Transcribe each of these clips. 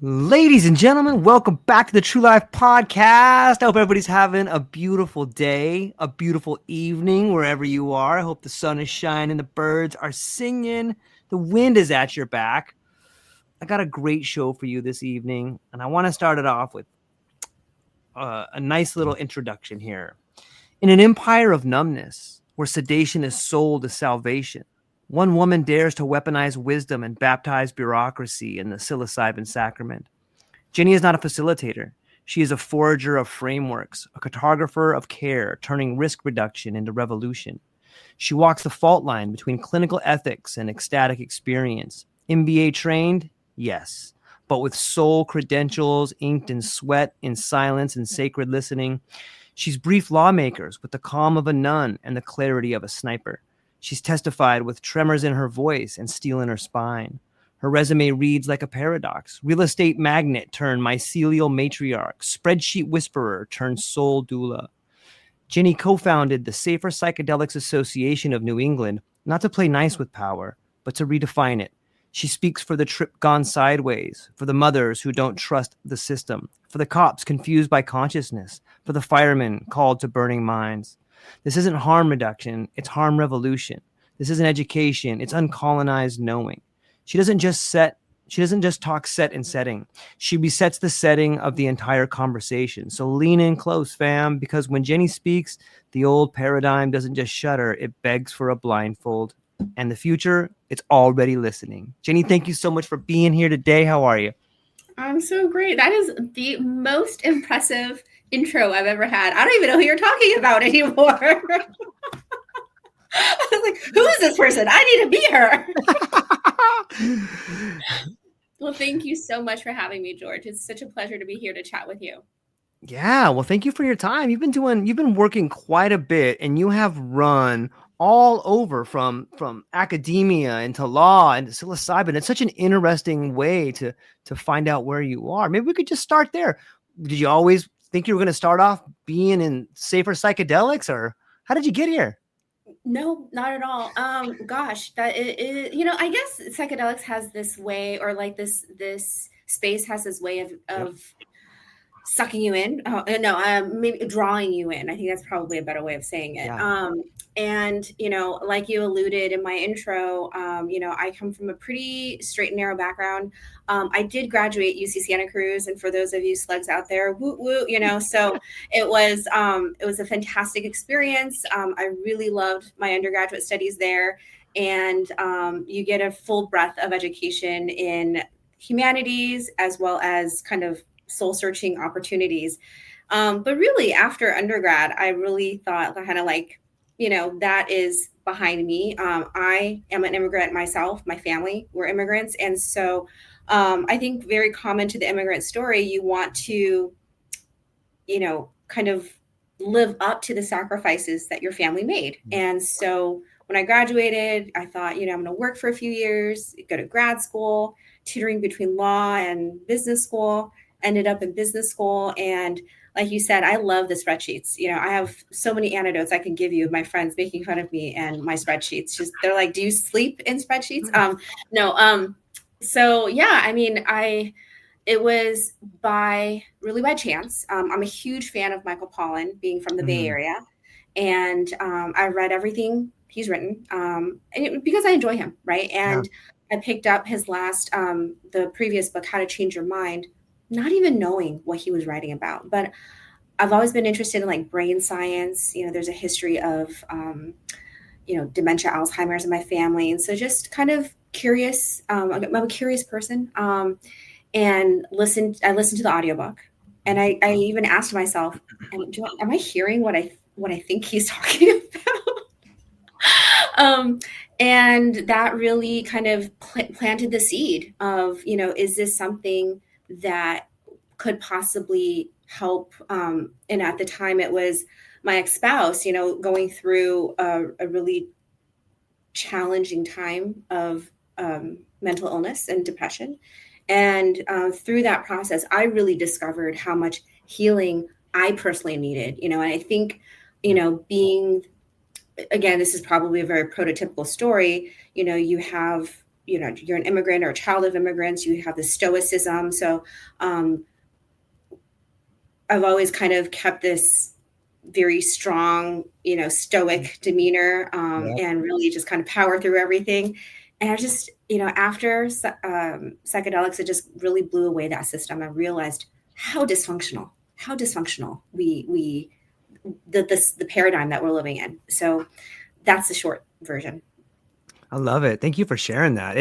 Ladies and gentlemen, welcome back to the True Life Podcast. I hope everybody's having a beautiful day, a beautiful evening, wherever you are. I hope the sun is shining, the birds are singing, the wind is at your back. I got a great show for you this evening, and I want to start it off with a nice little introduction here. In an empire of numbness, where sedation is sold as salvation, one woman dares to weaponize wisdom and baptize bureaucracy in the psilocybin sacrament. Jenny is not a facilitator. She is a forager of frameworks, a cartographer of care, turning risk reduction into revolution. She walks the fault line between clinical ethics and ecstatic experience. MBA-trained? Yes, but with soul credentials inked in sweat, in silence, and sacred listening. She's briefed lawmakers with the calm of a nun and the clarity of a sniper. She's testified with tremors in her voice and steel in her spine. Her resume reads like a paradox. Real estate magnate turned mycelial matriarch, spreadsheet whisperer turned soul doula. Jenny co-founded the Safer Psychedelics Association of New England, not to play nice with power, but to redefine it. She speaks for the trip gone sideways, for the mothers who don't trust the system, for the cops confused by consciousness, for the firemen called to burning mines. This isn't harm reduction, it's harm revolution. This isn't education, it's uncolonized knowing. She doesn't just talk set and setting. She resets the setting of the entire conversation. So lean in close, fam, because when Jenny speaks, the old paradigm doesn't just shudder, it begs for a blindfold. And the future, it's already listening. Jenny, thank you so much for being here today. How are you? I'm so great. That is the most impressive intro I've ever had. I don't even know who you're talking about anymore. I was like, who is this person? I need to be her. Well, thank you so much for having me, George. It's such a pleasure to be here to chat with you. Yeah, well, thank you for your time. You've been working quite a bit, and you have run all over from academia into law and psilocybin. It's such an interesting way to find out where you are. Maybe we could just start there. Did you always think you were going to start off being in safer psychedelics, or how did you get here? No, not at all. Gosh, that I guess psychedelics has this way, or like this space has this way of sucking you in. Maybe drawing you in. I think that's probably a better way of saying it. Yeah. And like you alluded in my intro, I come from a pretty straight and narrow background. I did graduate UC Santa Cruz, and for those of you slugs out there, woo woo, so it was a fantastic experience. I really loved my undergraduate studies there, and you get a full breadth of education in humanities as well as kind of soul searching opportunities. But really, after undergrad, I really thought kind of like, that is behind me. I am an immigrant myself. My family were immigrants. And so I think very common to the immigrant story, you want to, kind of live up to the sacrifices that your family made. And so when I graduated, I thought, I'm going to work for a few years, go to grad school, tutoring between law and business school, ended up in business school. And like you said, I love the spreadsheets. I have so many anecdotes I can give you of my friends making fun of me and my spreadsheets. Just they're like, do you sleep in spreadsheets? No. So yeah, I mean, it was by chance. I'm a huge fan of Michael Pollan, being from the Bay Area. And I read everything he's written because I enjoy him, right? And I picked up his last, the previous book, How to Change Your Mind, not even knowing what he was writing about. But I've always been interested in like brain science. There's a history of, dementia, Alzheimer's in my family. And so just kind of curious. I'm a curious person. And I listened to the audiobook. And I even asked myself, am I hearing what I think he's talking about? And that really kind of planted the seed of, is this something that could possibly help? And at the time it was my ex-spouse, going through a really challenging time of mental illness and depression. And through that process, I really discovered how much healing I personally needed, and I think, being, again, this is probably a very prototypical story. You have you're an immigrant or a child of immigrants, you have the stoicism. So I've always kind of kept this very strong, stoic demeanor, Yep. and really just kind of power through everything. And I just, after psychedelics, it just really blew away that system. I realized how dysfunctional the paradigm that we're living in. So that's the short version. I love it. Thank you for sharing that.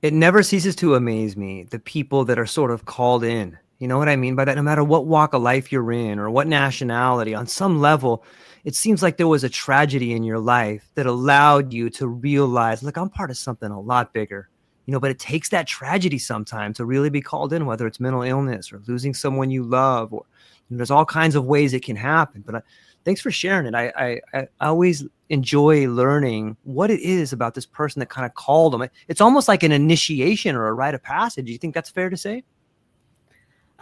It never ceases to amaze me, the people that are sort of called in. You know what I mean by that? No matter what walk of life you're in or what nationality, on some level, it seems like there was a tragedy in your life that allowed you to realize, look, I'm part of something a lot bigger. But it takes that tragedy sometimes to really be called in, whether it's mental illness or losing someone you love, or there's all kinds of ways it can happen. But thanks for sharing it. I always enjoy learning what it is about this person that kind of called them. It's almost like an initiation or a rite of passage. Do you think that's fair to say?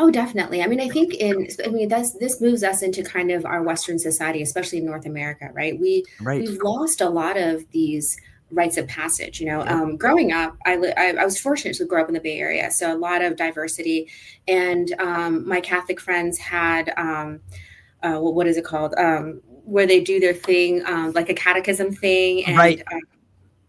Oh, definitely. I mean, I think this moves us into kind of our Western society, especially in North America, right? Right. We've lost a lot of these rites of passage. Yep. Growing up, I was fortunate to grow up in the Bay Area, so a lot of diversity. And my Catholic friends had what is it called? Where they do their thing, like a catechism thing, Right. and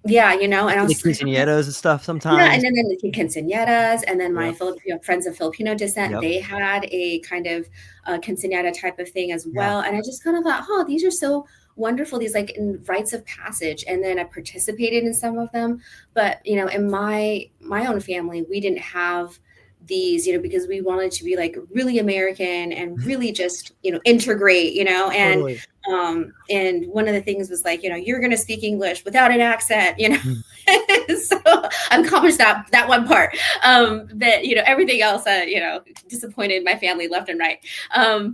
yeah, and I The was like, quinceañeras and stuff yeah, sometimes. and then the quinceañeras, and then my Yep. Filipino friends of Filipino descent, Yep. they had a kind of quinceañera type of thing as Yeah. well. And I just kind of thought, oh, these are so wonderful, these like rites of passage. And then I participated in some of them, but in my own family, we didn't have these, because we wanted to be like really American and really just integrate, and Totally. and one of the things was like, you're going to speak English without an accent, Mhm. so I accomplished that one part. But everything else, disappointed my family left and right.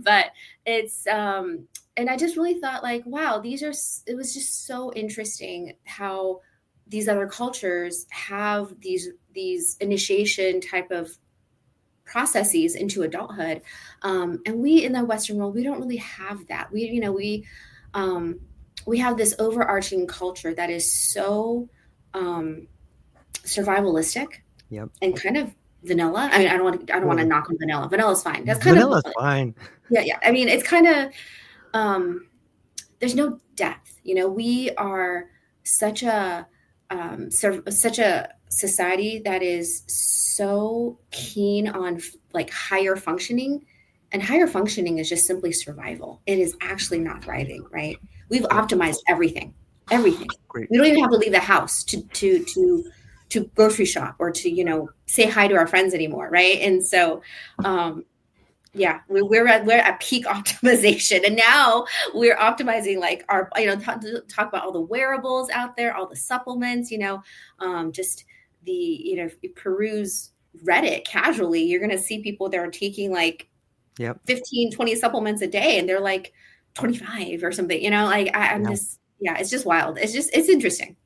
But it's and I just really thought like, wow, it was just so interesting how these other cultures have these initiation type of processes into adulthood, and we in the Western world, we don't really have that. We have this overarching culture that is so survivalistic Yep. and kind of vanilla. I mean, I don't want to Totally. knock on vanilla. Vanilla's fine. That's kind of, Vanilla's fine. yeah. I mean, it's kind of there's no depth. We are such a such a society that is so keen on like higher functioning, and higher functioning is just simply survival. It is actually not thriving, right? We've Yep. optimized everything. Great. We don't even have to leave the house to grocery shop or to say hi to our friends anymore, right? And so yeah, we're at peak optimization, and now we're optimizing like our talk about all the wearables out there, all the supplements, just the if you peruse Reddit casually, you're going to see people that are taking like Yep. 15-20 supplements a day, and they're like 25 or something, like I'm Yeah. just, yeah, it's just wild. It's interesting.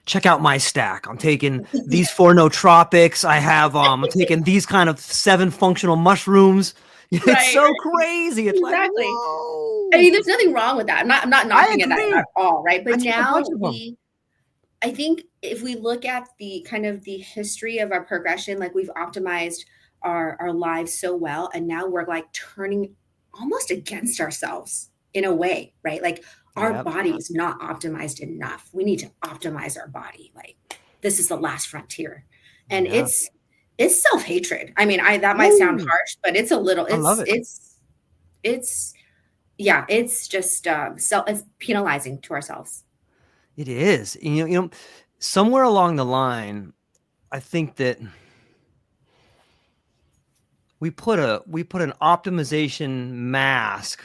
Check out my stack. I'm taking these 4 nootropics. I'm taking these kind of 7 functional mushrooms. It's Right, so crazy. It's like, exactly. I whoa. mean, there's nothing wrong with that. I'm not I knocking it at agree. all, right? I But take a bunch now of them. I think if we look at the kind of the history of our progression, like we've optimized our lives so well, and now we're like turning almost against ourselves in a way, right? Like our Yep. body is not optimized enough. We need to optimize our body. Like this is the last frontier, and Yeah. it's self-hatred. I mean, that might sound Woo. harsh, but it's a little. I love it. It's yeah. It's just it's penalizing to ourselves. It is. Somewhere along the line, I think that we put an optimization mask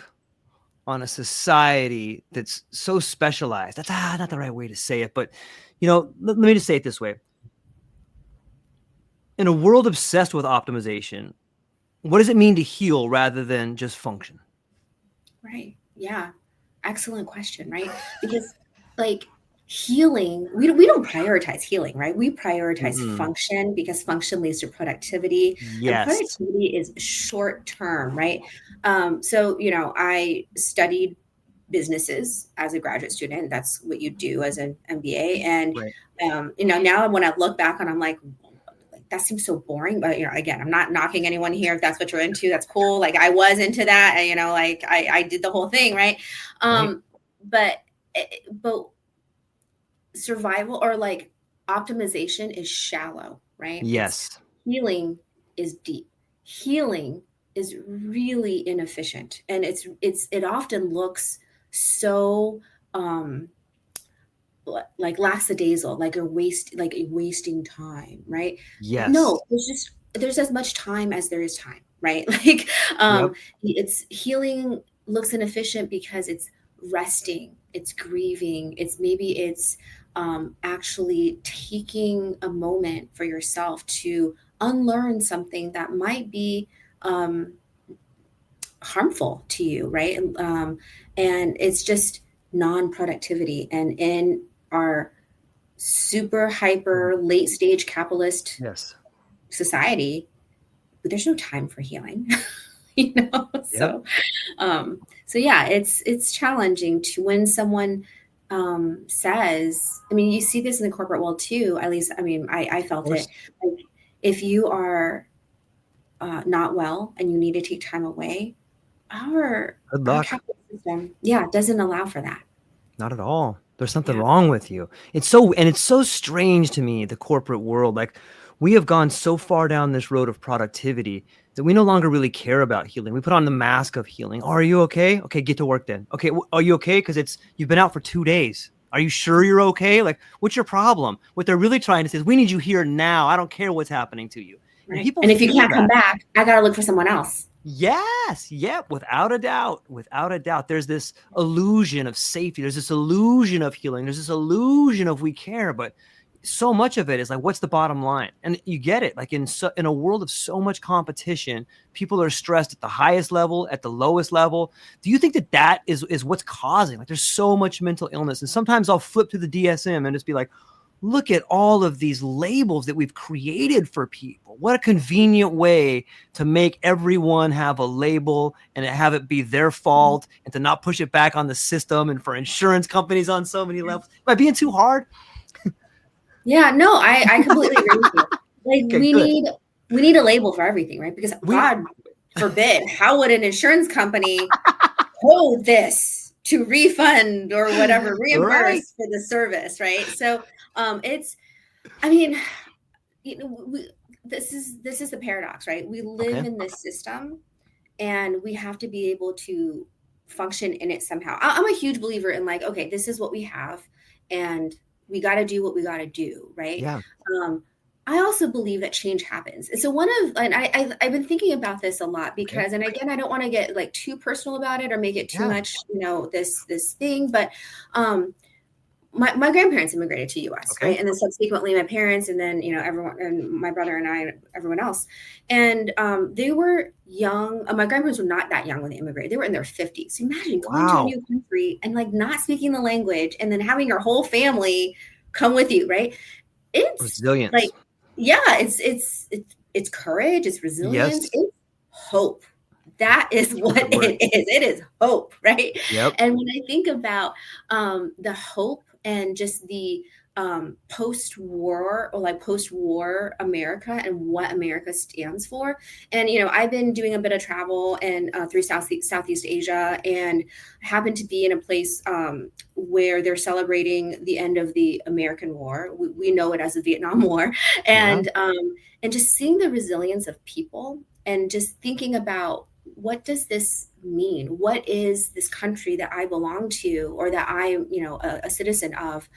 on a society that's so specialized. That's not the right way to say it, but let me just say it this way. In a world obsessed with optimization, what does it mean to heal rather than just function? Right. Yeah. Excellent question, right? Because like healing, we don't prioritize healing, right? We prioritize Mm-mm. function because function leads to productivity, and Yes. productivity is short term, right? So I studied businesses as a graduate student. That's what you do as an MBA. And, Right. now when I look back on, I'm like, that seems so boring. But, again, I'm not knocking anyone here. If that's what you're into, that's cool. Like I was into that, like I did the whole thing. Right. Right. But survival or like optimization is shallow, right? Yes. Healing is deep. Healing is really inefficient, and it often looks so like lackadaisical, like a wasting time, right? Yes. No, there's as much time as there is time, right? Like Yep. it's healing looks inefficient because it's resting, it's grieving, it's actually taking a moment for yourself to unlearn something that might be harmful to you, right? And it's just non-productivity. And in our super hyper late stage capitalist Yes. society, there's no time for healing. you know Yep. so yeah, it's challenging to when someone says, I mean, you see this in the corporate world too, at least, I mean, I Of felt it. course. Like, if you are not well and you need to take time away, our Good our luck. capital system, yeah, doesn't allow for that. Not at all. There's something Yeah. wrong with you. It's so strange to me, the corporate world. Like we have gone so far down this road of productivity that we no longer really care about healing. We put on the mask of healing. Oh, are you okay? Okay, get to work then. Okay, are you okay? Because you've been out for 2 days. Are you sure you're okay? Like, what's your problem? What they're really trying to say is, we need you here now. I don't care what's happening to you. And Right. people And if you feel can't come that. back, I got to look for someone else. Yes, yep, without a doubt, without a doubt. There's this illusion of safety. There's this illusion of healing. There's this illusion of we care, but so much of it is like, what's the bottom line? And you get it. Like in a world of so much competition, people are stressed at the highest level, at the lowest level. Do you think that is what's causing? Like, there's so much mental illness, and sometimes I'll flip to the DSM and just be like, look at all of these labels that we've created for people. What a convenient way to make everyone have a label and have it be their fault, and to not push it back on the system and for insurance companies on so many levels. Am I being too hard? Yeah, no, I completely agree with you. Like Okay, good. we need a label for everything, right? Because We God forbid, how would an insurance company hold this to refund or whatever, right. reimburse for the service, right? So it's, I mean, this is the paradox, right? We live Okay. in this system, and we have to be able to function in it somehow. I'm a huge believer in like, okay, this is what we have, and we got to do what we got to do, right? Yeah. I also believe that change happens. And so I've been thinking about this a lot because, Okay. and again, I don't want to get like too personal about it or make it too Yeah. much, this thing, but my grandparents immigrated to US, Okay. right? And then subsequently my parents, and then, everyone, and my brother and I, and everyone else. And they were young. My grandparents were not that young when they immigrated. They were in their 50s. So imagine going to a Wow. new country and like not speaking the language and then having your whole family come with you, right? It's Resilience. like, yeah, it's courage, it's resilience, Yes. it's hope. That is what it is. It is hope, right? Yep. And when I think about the hope and just the post-war America and what America stands for. And, I've been doing a bit of travel and through Southeast Asia, and happened to be in a place where they're celebrating the end of the American War. We know it as the Vietnam War. And just seeing the resilience of people and just thinking about, what does this mean? What is this country that I belong to, or that I'm, a citizen of?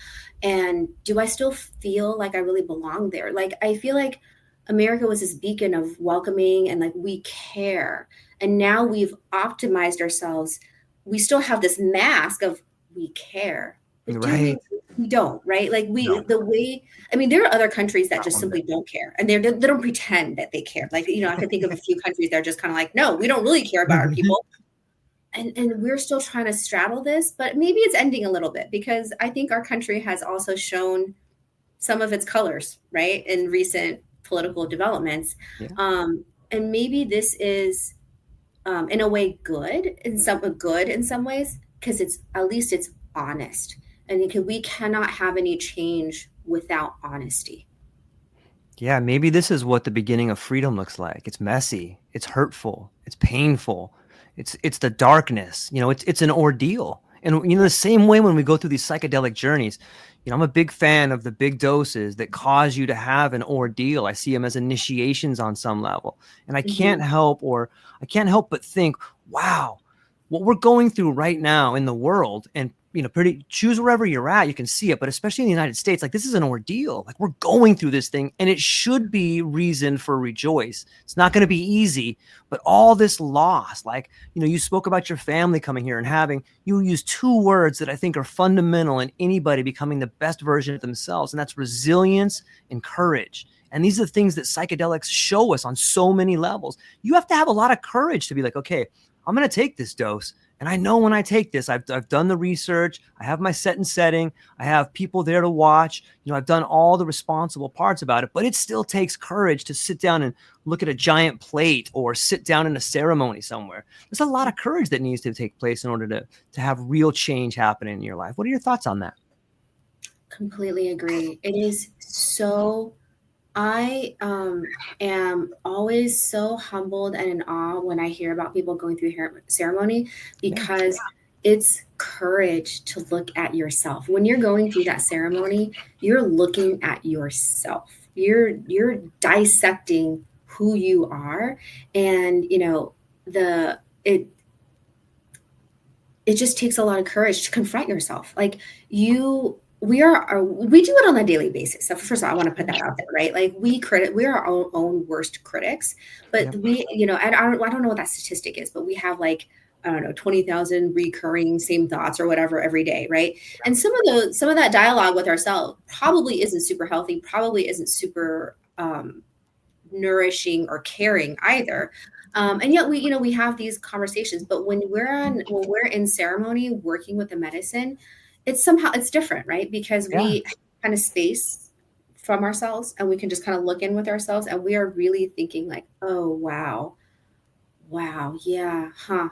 And do I still feel like I really belong there? Like, I feel like America was this beacon of welcoming and like, we care. And now we've optimized ourselves. We still have this mask of we care. But Right. we don't, right? Like there are other countries that just simply don't care, and they don't pretend that they care. Like, I could think of a few countries that are just kind of like, no, we don't really care about our people. And we're still trying to straddle this, but maybe it's ending a little bit, because I think our country has also shown some of its colors, right, in recent political developments. Yeah. And maybe this is in a way good in some ways, because it's at least it's honest. And we cannot have any change without honesty. Yeah, maybe this is what the beginning of freedom looks like. It's messy, it's hurtful, it's painful, it's the darkness. It's an ordeal. And the same way when we go through these psychedelic journeys, I'm a big fan of the big doses that cause you to have an ordeal. I see them as initiations on some level. And I can't Mm-hmm. help but think, wow, what we're going through right now in the world, and choose wherever you're at, you can see it, but especially in the United States, like, this is an ordeal. Like, we're going through this thing, and it should be reason for rejoice. It's not going to be easy, but all this loss, like, you spoke about your family coming here and you use two words that I think are fundamental in anybody becoming the best version of themselves, and that's resilience and courage. And these are the things that psychedelics show us on so many levels. You have to have a lot of courage to be like, okay, I'm going to take this dose. And I know when I take this, I've done the research. I have my set and setting. I have people there to watch. I've done all the responsible parts about it, but it still takes courage to sit down and look at a giant plate or sit down in a ceremony somewhere. There's a lot of courage that needs to take place in order to have real change happen in your life. What are your thoughts on that? Completely agree. It is so I am always so humbled and in awe when I hear about people going through ceremony, Yeah. because it's courage to look at yourself. When you're going through that ceremony, you're looking at yourself. You're dissecting who you are, and the it just takes a lot of courage to confront yourself. Like, we do it on a daily basis. So first of all, I want to put that out there, right? Like, we're our own worst critics, but Yep. I don't know what that statistic is, but we have, like, I don't know, 20,000 recurring same thoughts or whatever every day, right? And some of that dialogue with ourselves probably isn't super healthy, probably isn't super nourishing or caring either. And yet we have these conversations. But when we're in ceremony working with the medicine, it's different, right? Because Yeah. we kind of space from ourselves, and we can just kind of look in with ourselves, and we are really thinking like, oh wow, yeah, huh,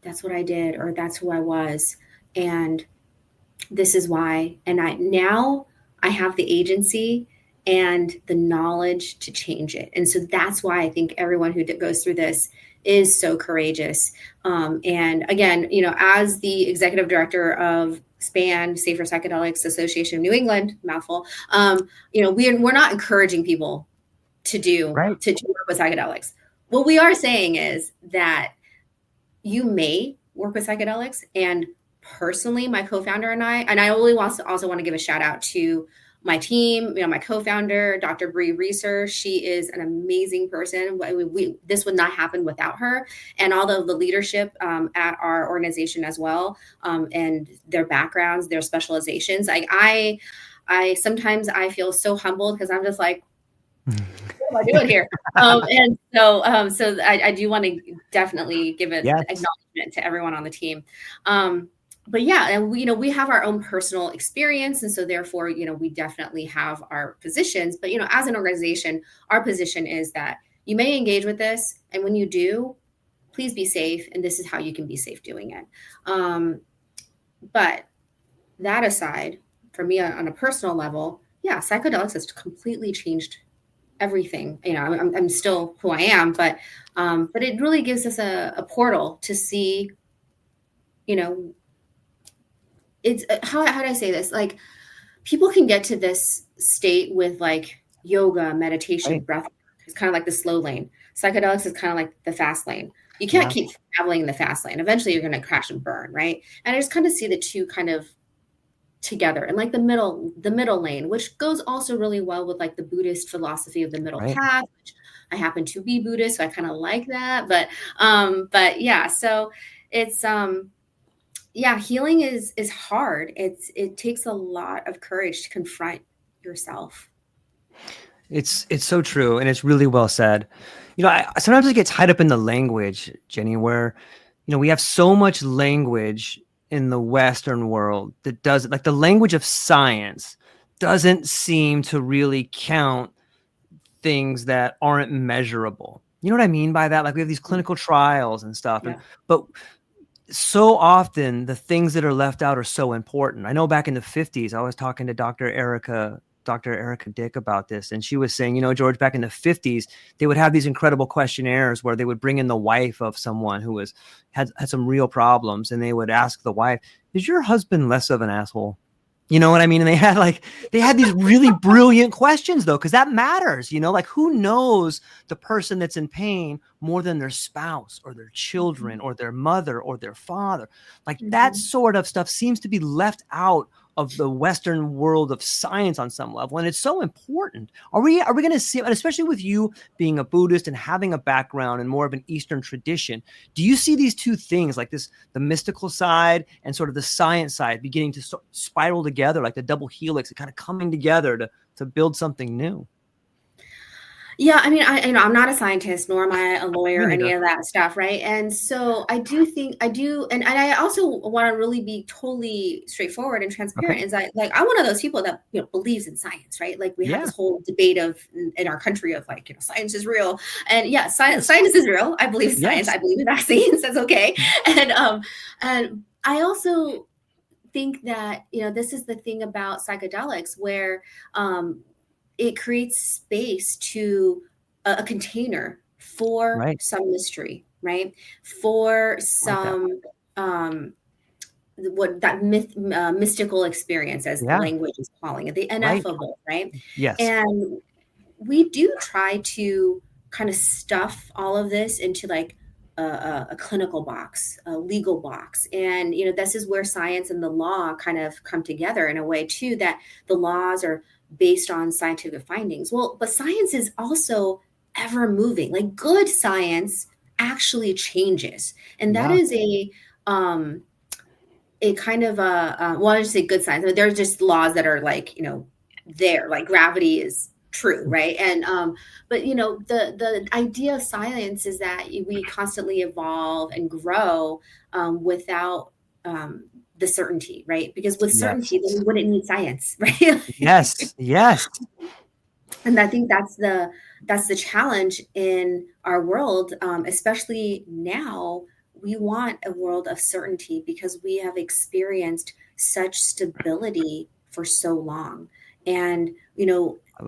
that's what I did, or that's who I was, and this is why. And I have the agency and the knowledge to change it. And so that's why I think everyone who goes through this is so courageous. And again, as the executive director of SPAN, Safer Psychedelics Association of New England, mouthful, we're not encouraging people Right. to work with psychedelics. What we are saying is that you may work with psychedelics, and personally, my co-founder and I really also want to give a shout out to my team, my co-founder, Dr. Bree Reeser. She is an amazing person. This would not happen without her, and all of the leadership at our organization as well, and their backgrounds, their specializations. Like, I sometimes I feel so humbled, because I'm just like, what am I doing here? So I do want to definitely give an Yes. acknowledgement to everyone on the team. But yeah, and we have our own personal experience, and so therefore, we definitely have our positions. But as an organization, our position is that you may engage with this, and when you do, please be safe, and this is how you can be safe doing it. But that aside, for me on a personal level, yeah, psychedelics has completely changed everything. I'm still who I am, but it really gives us a portal to see, it's how do I say this? Like, people can get to this state with, like, yoga, meditation, Right. breath. It's kind of like the slow lane. Psychedelics is kind of like the fast lane. You can't Yeah. keep traveling in the fast lane. Eventually you're going to crash and burn, right? And I just kind of see the two kind of together, and like the middle lane, which goes also really well with, like, the Buddhist philosophy of the middle Right. path, which I happen to be Buddhist, so I kind of like that. But yeah, so it's yeah, healing is hard. It takes a lot of courage to confront yourself. It's so true, and it's really well said. Sometimes I get tied up in the language, Jenny, where we have so much language in the Western world that does, like, the language of science doesn't seem to really count things that aren't measurable. You know what I mean by that? Like, we have these clinical trials and stuff, Yeah. but so often the things that are left out are so important. I know back in the 50s, I was talking to Dr. Erica Dick about this. And she was saying, George, back in the 50s, they would have these incredible questionnaires where they would bring in the wife of someone who had some real problems. And they would ask the wife, is your husband less of an asshole? You know what I mean? And they had these really brilliant questions though, because that matters, like who knows the person that's in pain more than their spouse or their children or their mother or their father. Like that sort of stuff seems to be left out of the Western world of science on some level. And it's so important. Are we going to see, especially with you being a Buddhist and having a background in more of an Eastern tradition, do you see these two things like this, the mystical side and sort of the science side beginning to spiral together like the double helix and kind of coming together to build something new? Yeah, I mean, I'm not a scientist, nor am I a lawyer, or any of that stuff, right? And so I do, and I also want to really be totally straightforward and transparent. Okay. Is that like I'm one of those people that believes in science, right? Like we have this whole debate of in our country of like science is real, and yeah, science is real. I believe science. I believe in vaccines. That's okay, and I also think that this is the thing about psychedelics where it creates space to a container for some mystery, right? For some what that mystical experience, as the language is calling it, the ineffable, right? Yes. And we do try to kind of stuff all of this into like a clinical box, a legal box. And, this is where science and the law kind of come together in a way too, that the laws are based on scientific findings. Well, but science is also ever moving. Like good science actually changes. And that is a kind of well, I just say good science. I mean, there's just laws that are like, there, like gravity is true, right? And but the idea of science is that we constantly evolve and grow without the certainty, right? Because with certainty, then we wouldn't need science, right? Yes. And I think that's the challenge in our world, especially now. We want a world of certainty because we have experienced such stability for so long. And,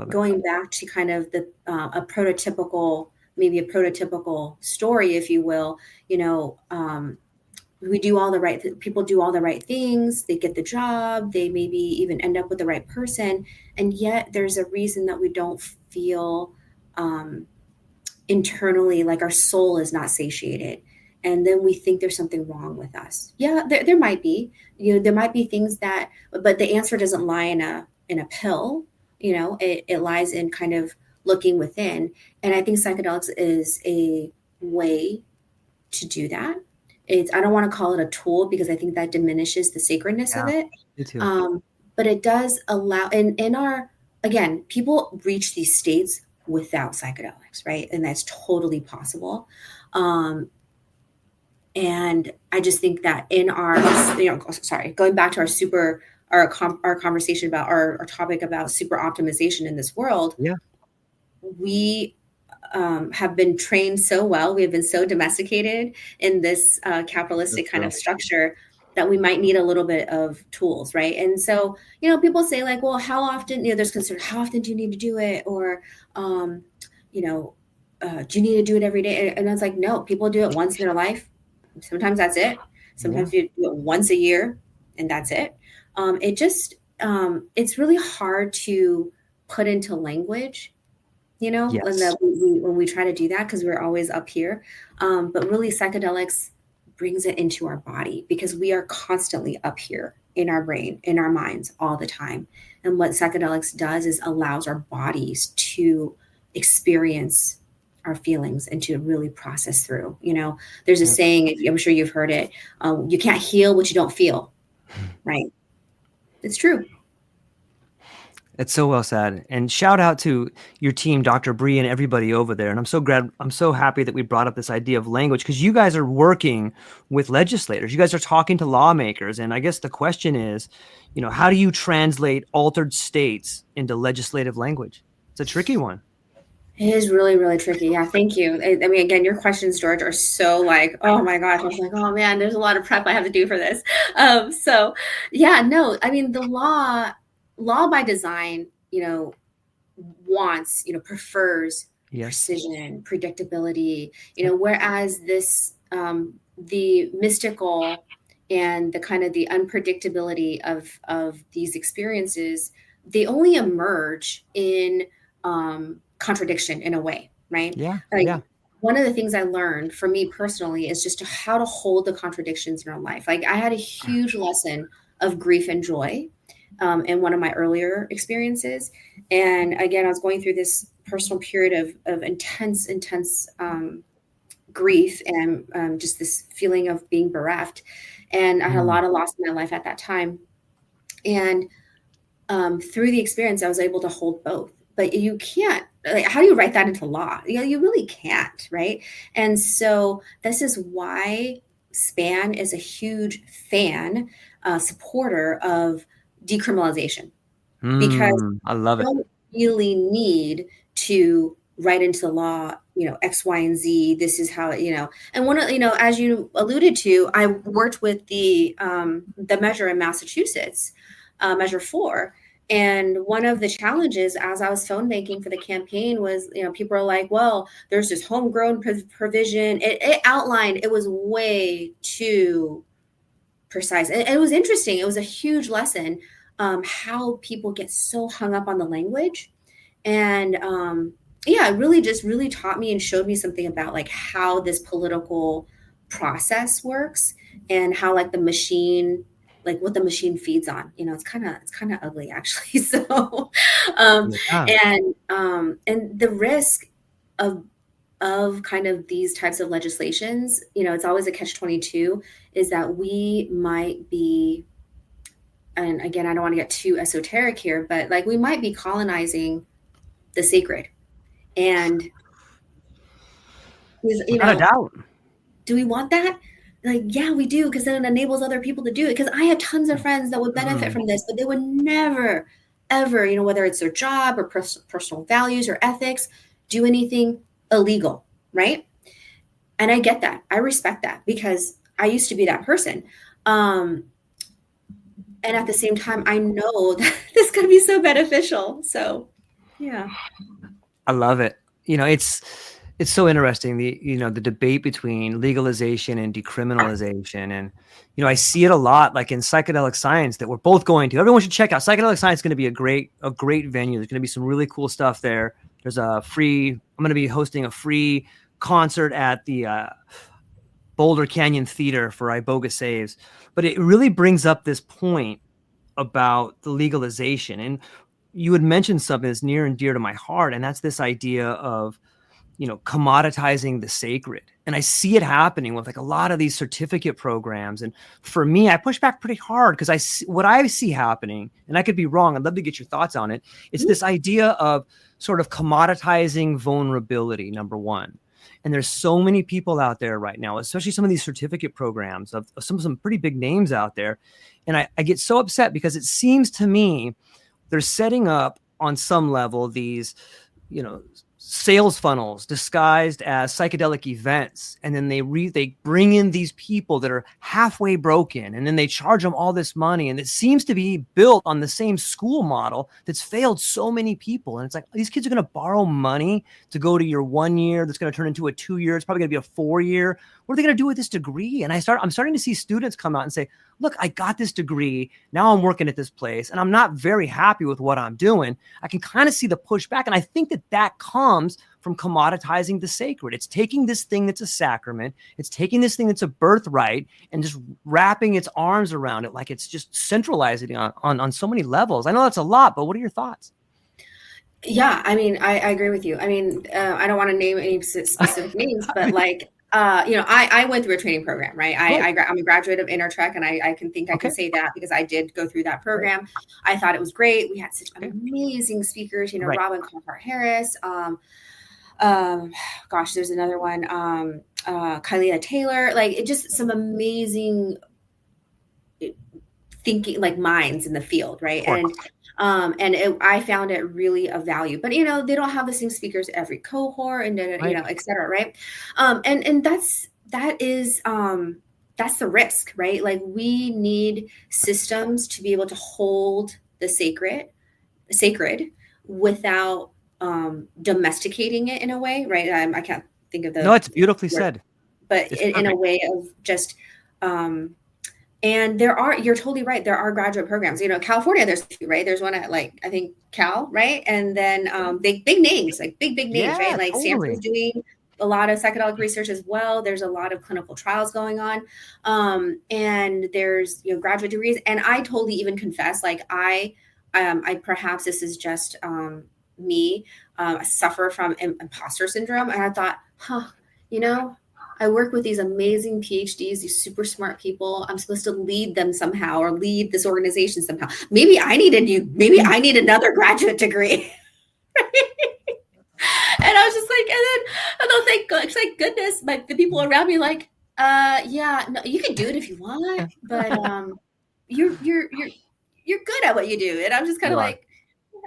going back to kind of a prototypical story, if you will, we do all the right, people do all the right things, they get the job, they maybe even end up with the right person. And yet there's a reason that we don't feel internally like our soul is not satiated. And then we think there's something wrong with us. Yeah, there might be, there might be things but the answer doesn't lie in a pill. It lies in kind of looking within. And I think psychedelics is a way to do that. I don't want to call it a tool because I think that diminishes the sacredness of it. Me too. But it does allow, again, people reach these states without psychedelics, right? And that's totally possible. And I just think that in our, going back to our conversation about our topic about super optimization in this world, we have been trained so well. We have been so domesticated in this capitalistic kind of structure that we might need a little bit of tools, right? And so, people say like, well, how often, there's concern, how often do you need to do it? Or, do you need to do it every day? And I was like, no, people do it once in their life. Sometimes that's it. Sometimes you do it once a year and that's it. It's really hard to put into language, when we try to do that, because we're always up here. But really psychedelics brings it into our body because we are constantly up here in our brain, in our minds all the time. And what psychedelics does is allows our bodies to experience our feelings and to really process through. There's a saying, I'm sure you've heard it, you can't heal what you don't feel, right? It's true. It's so well said. And shout out to your team, Dr. Bree, and everybody over there. And I'm so happy that we brought up this idea of language because you guys are working with legislators. You guys are talking to lawmakers. And I guess the question is, how do you translate altered states into legislative language? It's a tricky one. It is really, really tricky. Yeah, thank you. I mean, again, your questions, George, are so like, oh my gosh. I was like, oh man, there's a lot of prep I have to do for this. So yeah, no, I mean, the law by design, wants, prefers Yes. precision, predictability, whereas this, the mystical and the kind of the unpredictability of these experiences, they only emerge in contradiction in a way, right? Yeah. Like Yeah. one of the things I learned for me personally is just how to hold the contradictions in our life. Like I had a huge lesson of grief and joy in one of my earlier experiences. And again, I was going through this personal period of intense grief and just this feeling of being bereft. And I had a Mm. lot of loss in my life at that time. And through the experience, I was able to hold both. But you can't, like, how do you write that into law? You really can't, right? And so this is why SPAN is a huge supporter of decriminalization, because I love you it. don't really need to write into law, X, Y, and Z. This is how, and one of, as you alluded to, I worked with the measure in Massachusetts, Measure 4. And one of the challenges as I was phone banking for the campaign was, people are like, well, there's this homegrown provision. It outlined, it was way too precise. And it was interesting. It was a huge lesson, how people get so hung up on the language. And yeah, it really just really taught me and showed me something about like how this political process works and how like the machine, like what the machine feeds on. It's kind of ugly actually. So Yeah. and the risk of kind of these types of legislations, it's always a catch-22, is that we might be, and again, I don't want to get too esoteric here, but like we might be colonizing the sacred. And you Without a know, doubt. do we want that? Like, yeah, we do, because then it enables other people to do it. Because I have tons of friends that would benefit Mm. from this, but they would never, ever, whether it's their job or personal values or ethics, do anything illegal, right? And I get that. I respect that because I used to be that person. Um, and at the same time, I know that this is going to be so beneficial. So, yeah. I love it. It's so interesting, the debate between legalization and decriminalization. And I see it a lot like in psychedelic science that we're both going to. Everyone should check out psychedelic science. Is going to be a great venue. There's going to be some really cool stuff there. I'm going to be hosting a free concert at the Boulder Canyon Theater for Iboga Saves. But it really brings up this point about the legalization. And you had mentioned something that's near and dear to my heart, and that's this idea of commoditizing the sacred. And I see it happening with like a lot of these certificate programs. And for me, I push back pretty hard because what I see happening, and I could be wrong, I'd love to get your thoughts on it. It's this idea of sort of commoditizing vulnerability, number one. And there's so many people out there right now, especially some of these certificate programs of some pretty big names out there. And I get so upset because it seems to me they're setting up on some level these, sales funnels disguised as psychedelic events. And then they bring in these people that are halfway broken, and then they charge them all this money. And it seems to be built on the same school model that's failed so many people. And it's like, these kids are going to borrow money to go to your 1 year that's going to turn into a 2 year. It's probably going to be a 4 year. What are they going to do with this degree? And I'm starting to see students come out and say, look, I got this degree. Now I'm working at this place and I'm not very happy with what I'm doing. I can kind of see the pushback. And I think that comes from commoditizing the sacred. It's taking this thing that's a sacrament. It's taking this thing that's a birthright and just wrapping its arms around it like it's just centralizing on so many levels. I know that's a lot, but what are your thoughts? Yeah, I mean, I agree with you. I mean, I don't want to name any specific names, but like, I went through a training program, right? I'm a graduate of Intertrek, and I can say that because I did go through that program. I thought it was great. We had such amazing speakers, Robin Carhart-Harris. Gosh, there's another one, Kylia Taylor, like it just some amazing thinking, like minds in the field, right? And I found it really of value. But they don't have the same speakers every cohort, and Right. et cetera, right? And that's the risk, right? Like, we need systems to be able to hold the sacred without domesticating it in a way, right? I can't think of No, the it's beautifully word, said. but It's in a perfect. way of just and you're totally right. There are graduate programs. California, there's a few, right? There's one at, like, I think Cal, right? And then big names, like big names, right? Yeah, Like Stanford's totally. doing a lot of psychedelic research as well. There's a lot of clinical trials going on. And there's, graduate degrees. And I totally even confess, like, I perhaps this is just me. I suffer from imposter syndrome. And I thought, you know, I work with these amazing PhDs, these super smart people. I'm supposed to lead them somehow, or lead this organization somehow. Maybe I need another graduate degree. And I was just like, and then thank goodness, the people around me, like, yeah, no, you can do it if you want, but you're good at what you do. And I'm just kind of You are. like,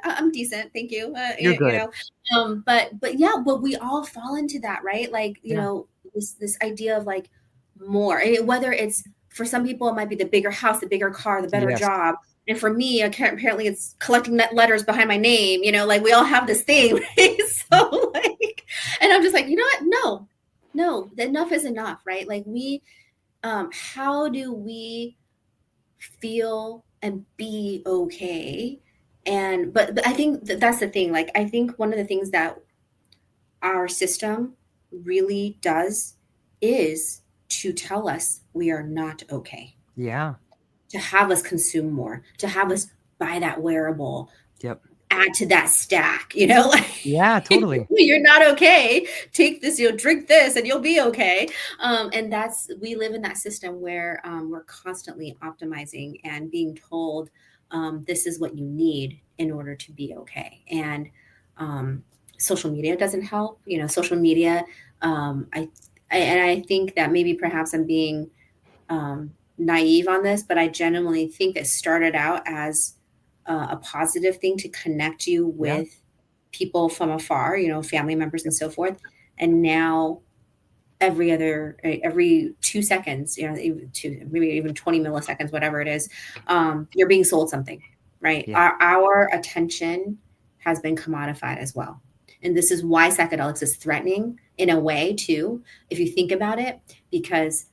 I'm decent, thank you. You're good. But yeah, but we all fall into that, right? Like, Yeah. this idea of, like, more. Whether it's, for some people, it might be the bigger house, the bigger car, the better Yes. job. And for me, apparently it's collecting letters behind my name. Like, we all have this thing, right? So, like, and I'm just like, you know what? No, enough is enough, right? Like, how do we feel and be okay? But I think that's the thing. Like, I think one of the things that our system really does is to tell us we are not okay, Yeah. to have us consume more, to have us buy that wearable, Yep. add to that stack, like, Yeah, totally. you're not okay. Take this, drink this, and you'll be okay. And we live in that system where we're constantly optimizing and being told this is what you need in order to be okay. And social media doesn't help. Social media. I think that maybe perhaps I'm being naive on this, but I genuinely think it started out as a positive thing to connect you Yeah. with people from afar, family members and so forth. And now every 2 seconds, maybe even 20 milliseconds, whatever it is, you're being sold something, right? Yeah. Our attention has been commodified as well. And this is why psychedelics is threatening in a way too, if you think about it, because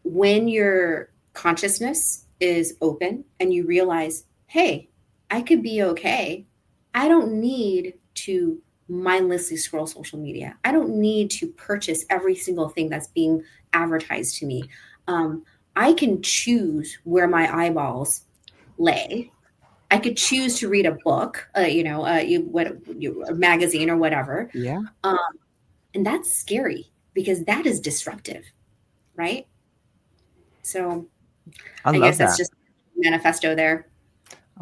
when your consciousness is open and you realize, hey, I could be okay. I don't need to mindlessly scroll social media. I don't need to purchase every single thing that's being advertised to me. I can choose where my eyeballs lay. I could choose to read a book, a magazine or whatever. Yeah. And that's scary because that is disruptive, right? So I I love guess that's that. just manifesto there.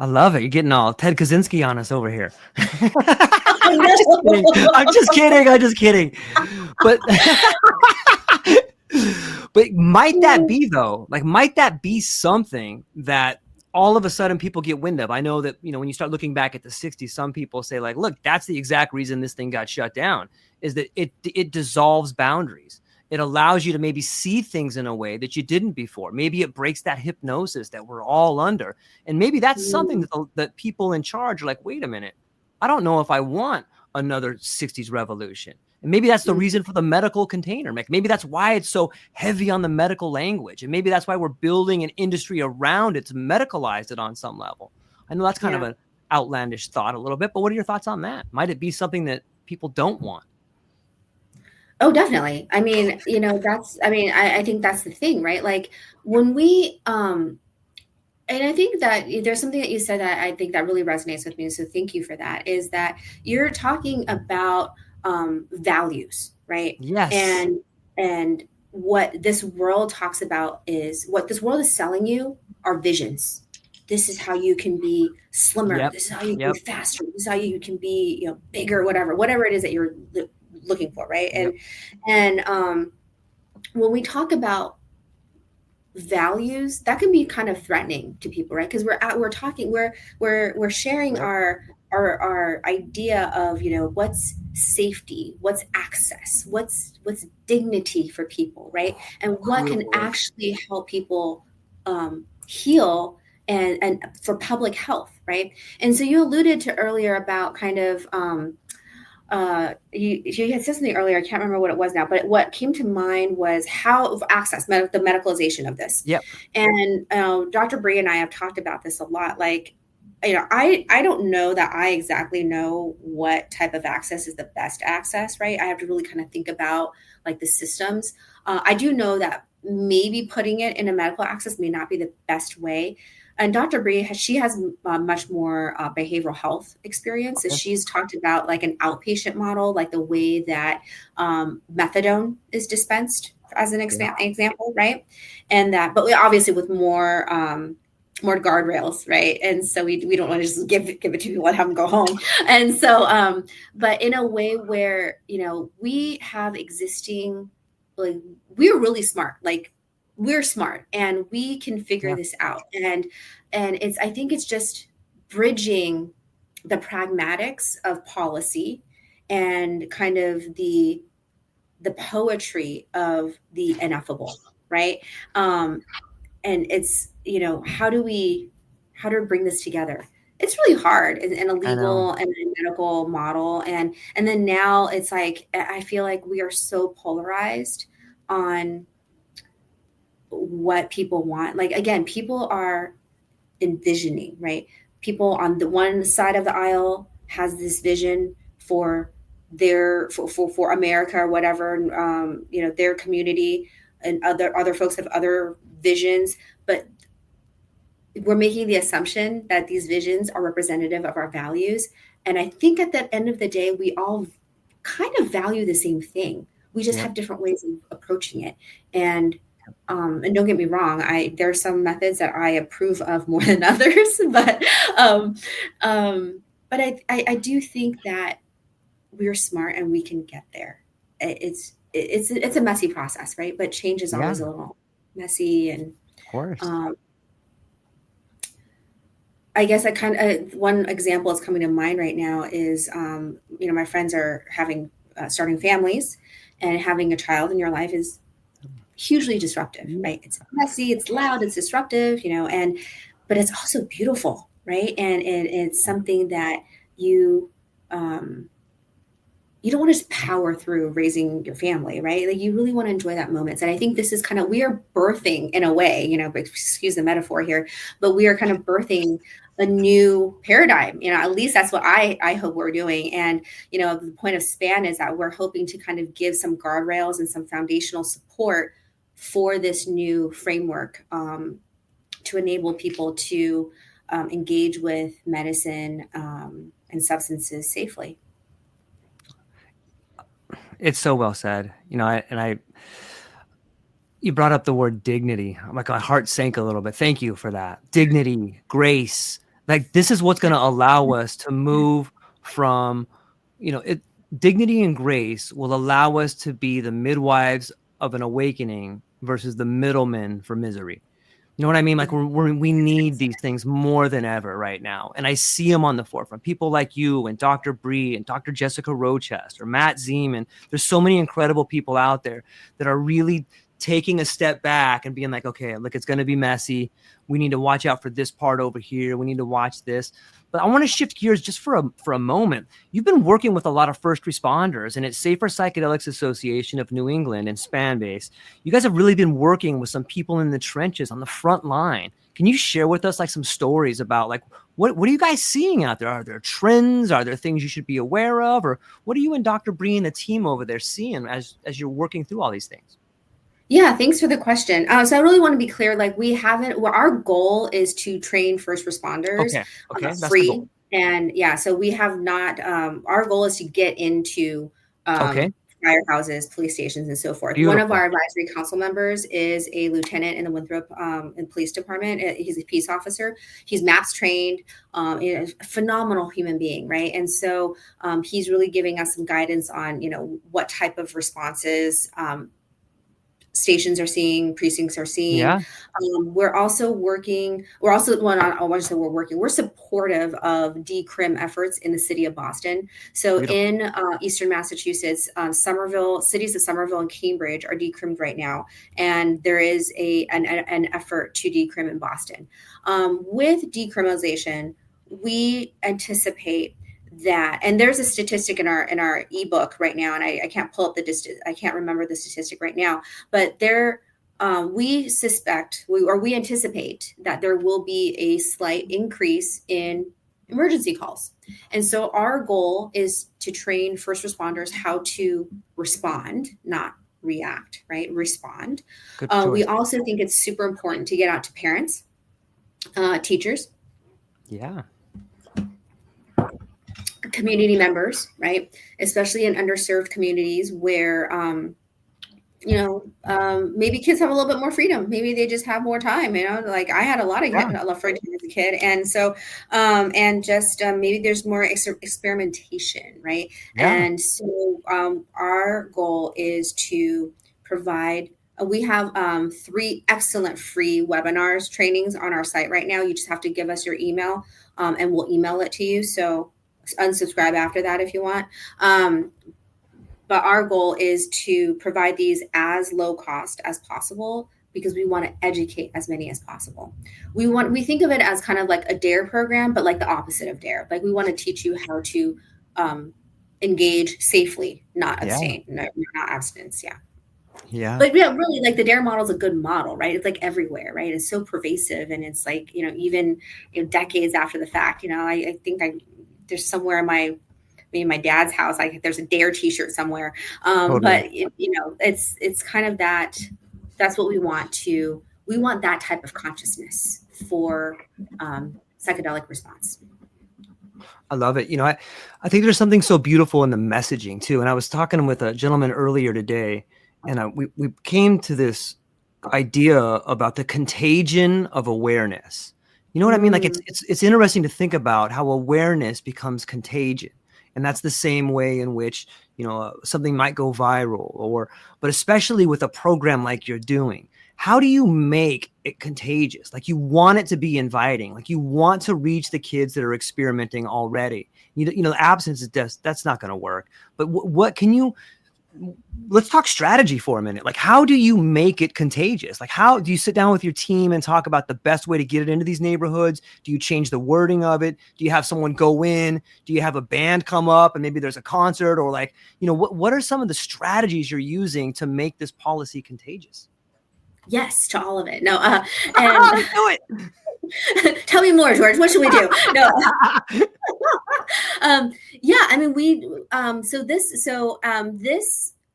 I love it. You're getting all Ted Kaczynski on us over here. Oh, I'm just kidding. I'm just kidding. But but might that be though? Like, might that be something that all of a sudden people get wind of? I know that, when you start looking back at the 60s, some people say, like, look, that's the exact reason this thing got shut down, is that it dissolves boundaries. It allows you to maybe see things in a way that you didn't before. Maybe it breaks that hypnosis that we're all under. And maybe that's something that people in charge are like, wait a minute, I don't know if I want another 60s revolution. And maybe that's the reason for the medical container. Maybe that's why it's so heavy on the medical language. And maybe that's why we're building an industry around it to medicalize it on some level. I know that's kind of an outlandish thought a little bit, but what are your thoughts on that? Might it be something that people don't want? Oh, definitely. I mean, I think that's the thing, right? Like, when and I think that there's something that you said that I think that really resonates with me. So thank you for that. Is that you're talking about values, right? Yes. And what this world talks about is, what this world is selling you are visions. This is how you can be slimmer. Yep. This is how you can be faster. This is how you can be, bigger, whatever it is that you're looking for, right? And when we talk about values, that can be kind of threatening to people, right? Because we're sharing Yep. our idea of, what's safety, what's access, what's dignity for people, right? And what can Beautiful word. actually help people heal, and for public health, right? And so you alluded to earlier about kind of you had said something earlier. I can't remember what it was now, but what came to mind was how access, the medicalization of this. Yep. And Dr. Bree and I have talked about this a lot. Like, I don't know that I exactly know what type of access is the best access, right? I have to really kind of think about like the systems. I do know that maybe putting it in a medical access may not be the best way. And Dr. Bree has much more behavioral health experience. So Okay. she's talked about like an outpatient model, like the way that methadone is dispensed as an Yeah. example, right? And that, but obviously with more guardrails, right? And so we don't want to just give it to people and have them go home. And so, but in a way where we have existing, like, we're really smart, like we're smart and we can figure Yeah. this out. And I think it's just bridging the pragmatics of policy and kind of the poetry of the ineffable, right? And it's, how do we bring this together? It's really hard in a I know. legal and a medical model. And then now it's like, I feel like we are so polarized on what people want. Like, again, people are envisioning, right? People on the one side of the aisle has this vision for for America or whatever, their community, and other folks have other visions. But we're making the assumption that these visions are representative of our values. And I think at the end of the day, we all kind of value the same thing. We just Yep. have different ways of approaching it. And don't get me wrong, there are some methods that I approve of more than others, but um, but I do think that we're smart and we can get there. It's a messy process, right? But change is Yeah. always a little messy. And Of course. um, I guess I kind of, one example that's coming to mind right now is, my friends are starting families, and having a child in your life is hugely disruptive, Yeah. right? It's messy, it's loud, it's disruptive, but it's also beautiful, right? And it's something that you, um, you don't want to just power through raising your family, right? Like, you really want to enjoy that moment. And I think this is kind of, we are birthing in a way, excuse the metaphor here, but we are kind of birthing a new paradigm. At least that's what I hope we're doing. And, the point of SPAN is that we're hoping to kind of give some guardrails and some foundational support for this new framework, to enable people to engage with medicine and substances safely. It's so well said. You brought up the word dignity. I'm like, my heart sank a little bit. Thank you for that. Dignity, grace. Like, this is what's going to allow us to move from, it. Dignity and grace will allow us to be the midwives of an awakening versus the middlemen for misery. You know what I mean? Like, Yeah. we need these things more than ever right now. And I see them on the forefront. People like you and Dr. Bree and Dr. Jessica Rochester, Matt Zeman. There's so many incredible people out there that are really taking a step back and being like, okay, look, it's going to be messy. We need to watch out for this part over here. We need to watch this. But I want to shift gears just for a moment. You've been working with a lot of first responders, and at Safer Psychedelics Association of New England and Spanbase, you guys have really been working with some people in the trenches on the front line. Can you share with us like some stories about like what are you guys seeing out there? Are there trends? Are there things you should be aware of? Or what are you and Dr. Bree and the team over there seeing as you're working through all these things? Yeah, thanks for the question. So I really want to be clear, like, our goal is to train first responders Okay. Okay. That's the free. goal. And yeah, so we have not, our goal is to get into Okay. firehouses, police stations, and so forth. One of Beautiful. our advisory council members is a lieutenant in the Winthrop Police Department. He's a peace officer. He's MAPS trained, a phenomenal human being, right? And so he's really giving us some guidance on, what type of responses stations are seeing, precincts are seeing. Yeah. We're also working, we're also, well, not, I want to say we're working, we're supportive of decrim efforts in the city of Boston. So Beautiful. in Eastern Massachusetts, Somerville, cities of Somerville and Cambridge are decrimmed right now. And there is an effort to decrim in Boston. With decriminalization, we anticipate that, and there's a statistic in our ebook right now, and I can't pull up I can't remember the statistic right now, but there we suspect we anticipate that there will be a slight increase in emergency calls. And so our goal is to train first responders how to respond, not react, right? Respond. Good choice. We also think it's super important to get out to parents, teachers, Yeah. community members, right? Especially in underserved communities where, maybe kids have a little bit more freedom. Maybe they just have more time, like I had a lot of free time as a kid. And so, maybe there's more experimentation, right? Yeah. And so our goal is to provide, we have 3 excellent free webinars trainings on our site right now. You just have to give us your email and we'll email it to you. So unsubscribe after that if you want. But our goal is to provide these as low cost as possible because we want to educate as many as possible. We think of it as kind of like a DARE program, but like the opposite of DARE. Like we want to teach you how to engage safely, not abstain, not abstinence. Yeah. Yeah. But yeah, really, like the DARE model is a good model, right? It's like everywhere, right? It's so pervasive, and it's like, even decades after the fact. I think there's somewhere in my dad's house, there's a DARE T-shirt somewhere. Totally. But it's kind of that. That's what we want. We want that type of consciousness for psychedelic response. I love it. I think there's something so beautiful in the messaging too. And I was talking with a gentleman earlier today, and we came to this idea about the contagion of awareness. You know what I mean? Like it's interesting to think about how awareness becomes contagion. And that's the same way in which, something might go viral but especially with a program like you're doing, how do you make it contagious? Like you want it to be inviting, like you want to reach the kids that are experimenting already. Absence is just, that's not going to work. But what can you, let's talk strategy for a minute. Like, how do you make it contagious? Like, how do you sit down with your team and talk about the best way to get it into these neighborhoods? Do you change the wording of it? Do you have someone go in? Do you have a band come up and maybe there's a concert, or like, what are some of the strategies you're using to make this policy contagious? Yes, to all of it. No, do it. Tell me more, George. What should we do? No.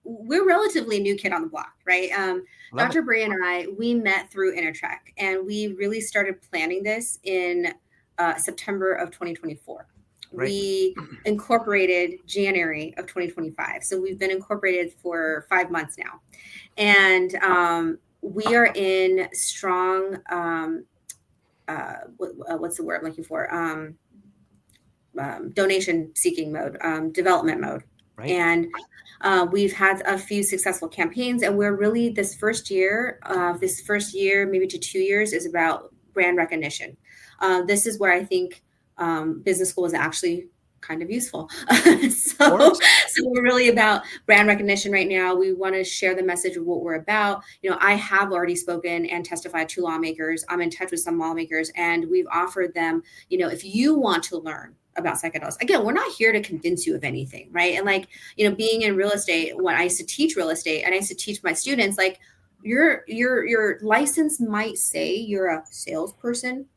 We're relatively new kid on the block, right? Dr. Bray and I, we met through Intertrek, and we really started planning this in September of 2024. Right. We incorporated January of 2025. So we've been incorporated for 5 months now. And we are in strong, what's the word I'm looking for? Donation seeking mode, development mode. Right. And we've had a few successful campaigns, and we're really this first year, maybe to 2 years, is about brand recognition. This is where I think business school is actually kind of useful. So we're really about brand recognition right now. We want to share the message of what we're about. I have already spoken and testified to lawmakers. I'm in touch with some lawmakers, and we've offered them, if you want to learn about psychedelics, again, we're not here to convince you of anything, right? And like, being in real estate, when I used to teach real estate and I used to teach my students, like your license might say you're a salesperson.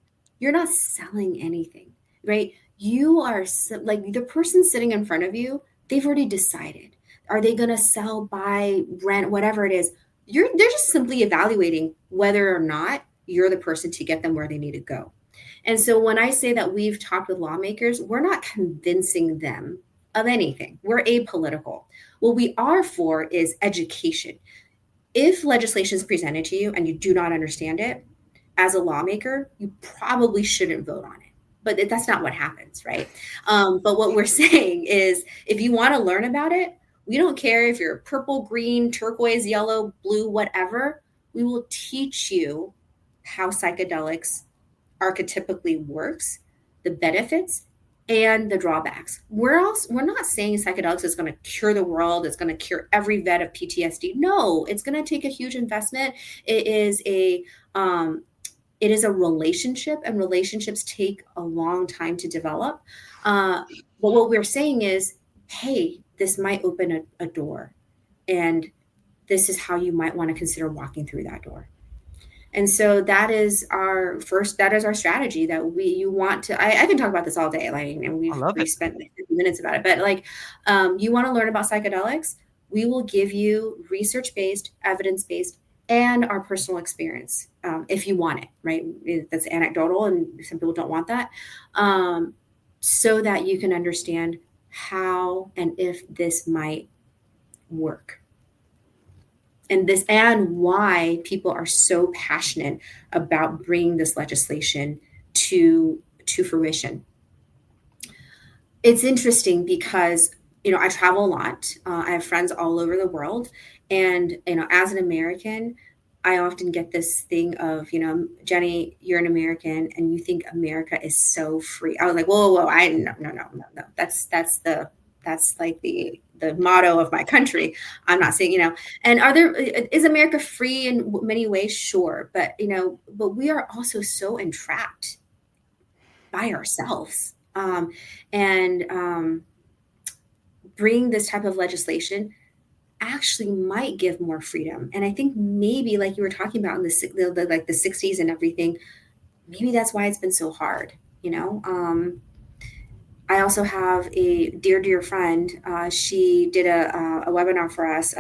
You're not selling anything, right? You are like the person sitting in front of you, they've already decided. Are they going to sell, buy, rent, whatever it is? They're just simply evaluating whether or not you're the person to get them where they need to go. And so when I say that we've talked with lawmakers, we're not convincing them of anything. We're apolitical. What we are for is education. If legislation is presented to you and you do not understand it, as a lawmaker, you probably shouldn't vote on it. But that's not what happens, right? But what we're saying is, if you want to learn about it, We don't care if you're purple, green, turquoise, yellow, blue, whatever. We will teach you how psychedelics archetypically works, the benefits and the drawbacks. We're not saying psychedelics is going to cure the world. It's going to cure every vet of PTSD. No, it's going to take a huge investment. It is a relationship, and relationships take a long time to develop. But what we're saying is, hey, this might open a door, and this is how you might want to consider walking through that door. And so that is our strategy that you want to, I can talk about this all day. Like, and we've spent like 50 minutes about it, but like, you want to learn about psychedelics, we will give you research-based, evidence-based, and our personal experience. If you want it, right? That's anecdotal and some people don't want that. So that you can understand how and if this might work. And why people are so passionate about bringing this legislation to fruition. It's interesting because, I travel a lot. I have friends all over the world. And, as an American, I often get this thing of, Jenny, you're an American and you think America is so free. I was like, whoa. No. That's like the motto of my country. I'm not saying, and is America free in many ways? Sure. But, but we are also so entrapped by ourselves. Bring this type of legislation actually might give more freedom. And I think maybe, like you were talking about in the 60s and everything, maybe that's why it's been so hard, I also have a dear friend. She did a webinar for us,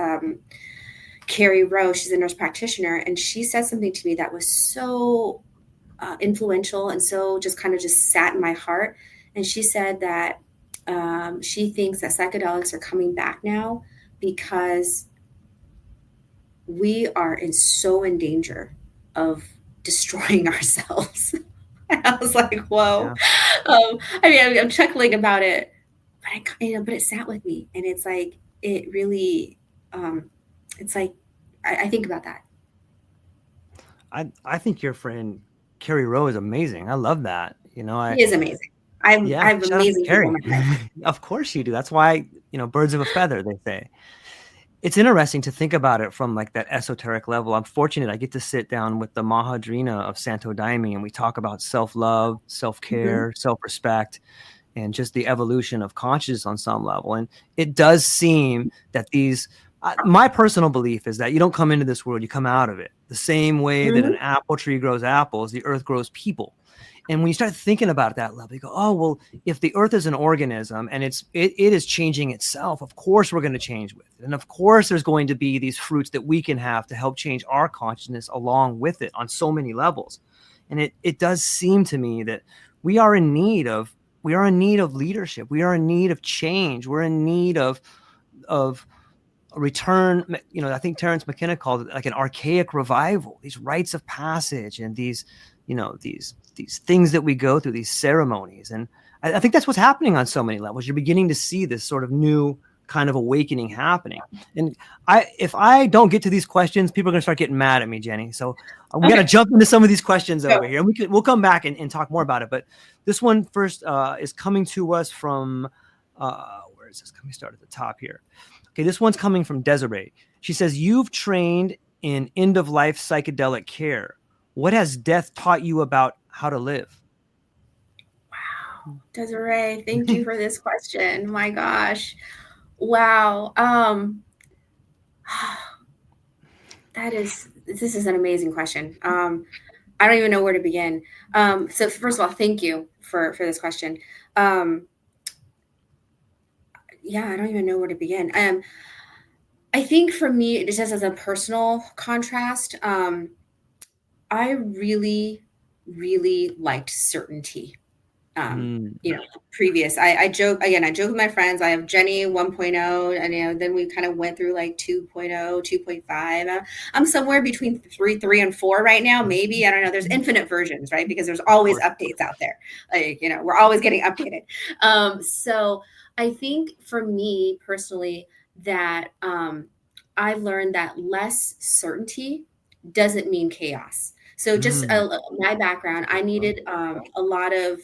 Carrie Rowe. She's a nurse practitioner, and she said something to me that was so influential and so just sat in my heart. And she said that she thinks that psychedelics are coming back now because we are so in danger of destroying ourselves. And I was like, whoa. Yeah. I'm chuckling about it, but it sat with me, and it's like, it really, it's like, I think about that. I think your friend Carrie Rowe is amazing. I love that. He is amazing. I have amazing people. Of course you do. That's why, birds of a feather, they say. It's interesting to think about it from like that esoteric level. I'm fortunate I get to sit down with the Mahadrina of Santo Daime, and we talk about self-love, self-care, self-respect, and just the evolution of consciousness on some level. And it does seem that my personal belief is that you don't come into this world, you come out of it. The same way that an apple tree grows apples, the earth grows people. And when you start thinking about it that level, you go, oh, well, if the earth is an organism and it is changing itself, of course we're going to change with it. And of course there's going to be these fruits that we can have to help change our consciousness along with it on so many levels. And it does seem to me that we are in need of leadership. We are in need of change. We're in need of a return. I think Terence McKenna called it like an archaic revival, these rites of passage and these things that we go through, these ceremonies. And I think that's what's happening on so many levels. You're beginning to see this sort of new kind of awakening happening. And if I don't get to these questions, people are going to start getting mad at me, Jenny. So we got to jump into some of these questions over here. And we'll come back and talk more about it. But this one first is coming to us from, where is this? Let me start at the top here. Okay, this one's coming from Desiree. She says, you've trained in end-of-life psychedelic care. What has death taught you about how to live? Wow, Desiree, thank you for this question. My gosh. Wow. This is an amazing question. I don't even know where to begin. So first of all, thank you for this question. I don't even know where to begin. I think for me, just as a personal contrast, I really, really liked certainty. Previous. I joke with my friends. I have Jenny 1.0, and then we kind of went through like 2.0, 2.5. I'm somewhere between 3 and 4 right now. Maybe, I don't know. There's infinite versions, right? Because there's always updates out there. Like, we're always getting updated. So I think for me personally, that I've learned that less certainty doesn't mean chaos. So just Mm. my background, I needed a lot of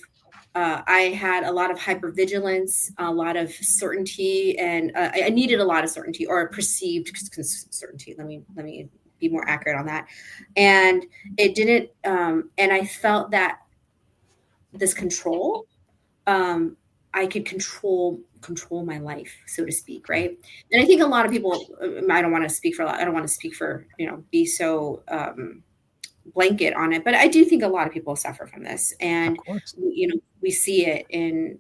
I had a lot of hypervigilance, a lot of certainty, and I needed a lot of certainty or perceived certainty. Let me be more accurate on that. And it didn't, and I felt that this control, um, I could control my life, so to speak, right? And I think a lot of people, I don't want to speak for a lot. I don't want to speak for, be so blanket on it, but I do think a lot of people suffer from this, Of and course. we see it in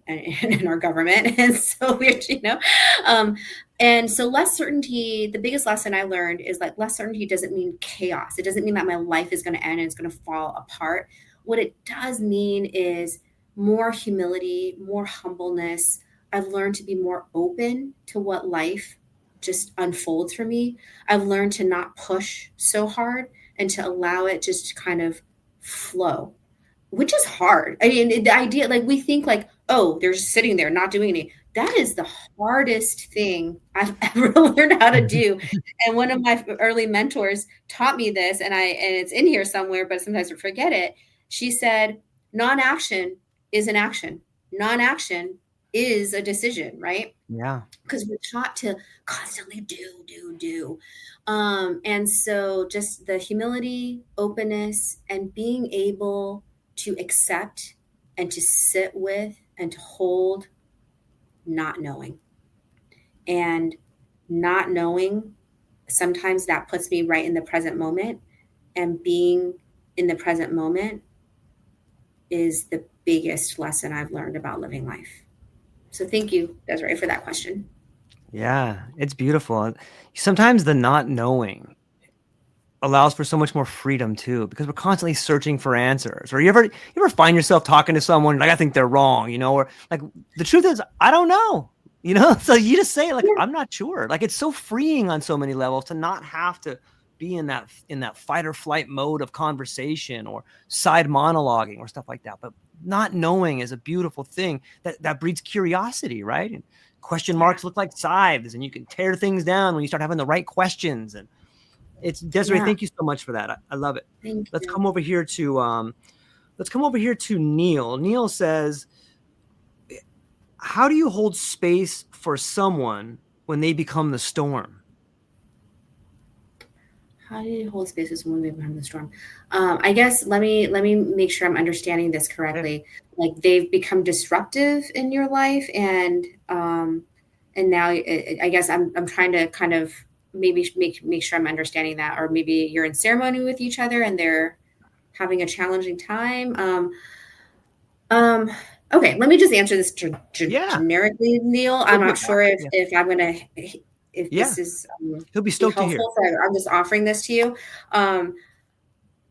our government, and so we're. Um, and so less certainty. The biggest lesson I learned is like less certainty doesn't mean chaos. It doesn't mean that my life is going to end and it's going to fall apart. What it does mean is more humility, more humbleness. I've learned to be more open to what life just unfolds for me. I've learned to not push so hard and to allow it just to kind of flow, which is hard. I mean, the idea, like we think like, oh, they're just sitting there not doing anything. That is the hardest thing I've ever learned how to do. And one of my early mentors taught me this, and it's in here somewhere, but sometimes I forget it. She said, non-action is an action. Non-action is a decision, right? Yeah. Because we're taught to constantly do. And so just the humility, openness, and being able to accept and to sit with and to hold not knowing. And not knowing, sometimes that puts me right in the present moment. And being in the present moment is the biggest lesson I've learned about living life. So thank you, Desiree, for that question. Yeah, it's beautiful. Sometimes the not knowing allows for so much more freedom too, because we're constantly searching for answers. Or you ever find yourself talking to someone like I think they're wrong, or like the truth is I don't know, So you just say like Yeah. I'm not sure. Like it's so freeing on so many levels to not have to be in that fight or flight mode of conversation or side monologuing or stuff like that. But not knowing is a beautiful thing that breeds curiosity, right? And question Yeah. marks look like scythes, and you can tear things down when you start having the right questions. And it's Desiree. Yeah. Thank you so much for that. I love it. Thank Let's you. come over here to Neil. Neil says, "How do you hold space for someone when they become the storm?" How do you hold spaces when we behind the storm? I guess let me make sure I'm understanding this Yeah. correctly. Like they've become disruptive in your life, and now I guess I'm trying to kind of maybe make sure I'm understanding that, or maybe you're in ceremony with each other and they're having a challenging time. Um, okay, let me just answer this Yeah. generically, Neil. Go I'm for not it. sure if I'm gonna if Yeah. this is He'll be be stoked to hear. helpful. So I'm just offering this to you. Um,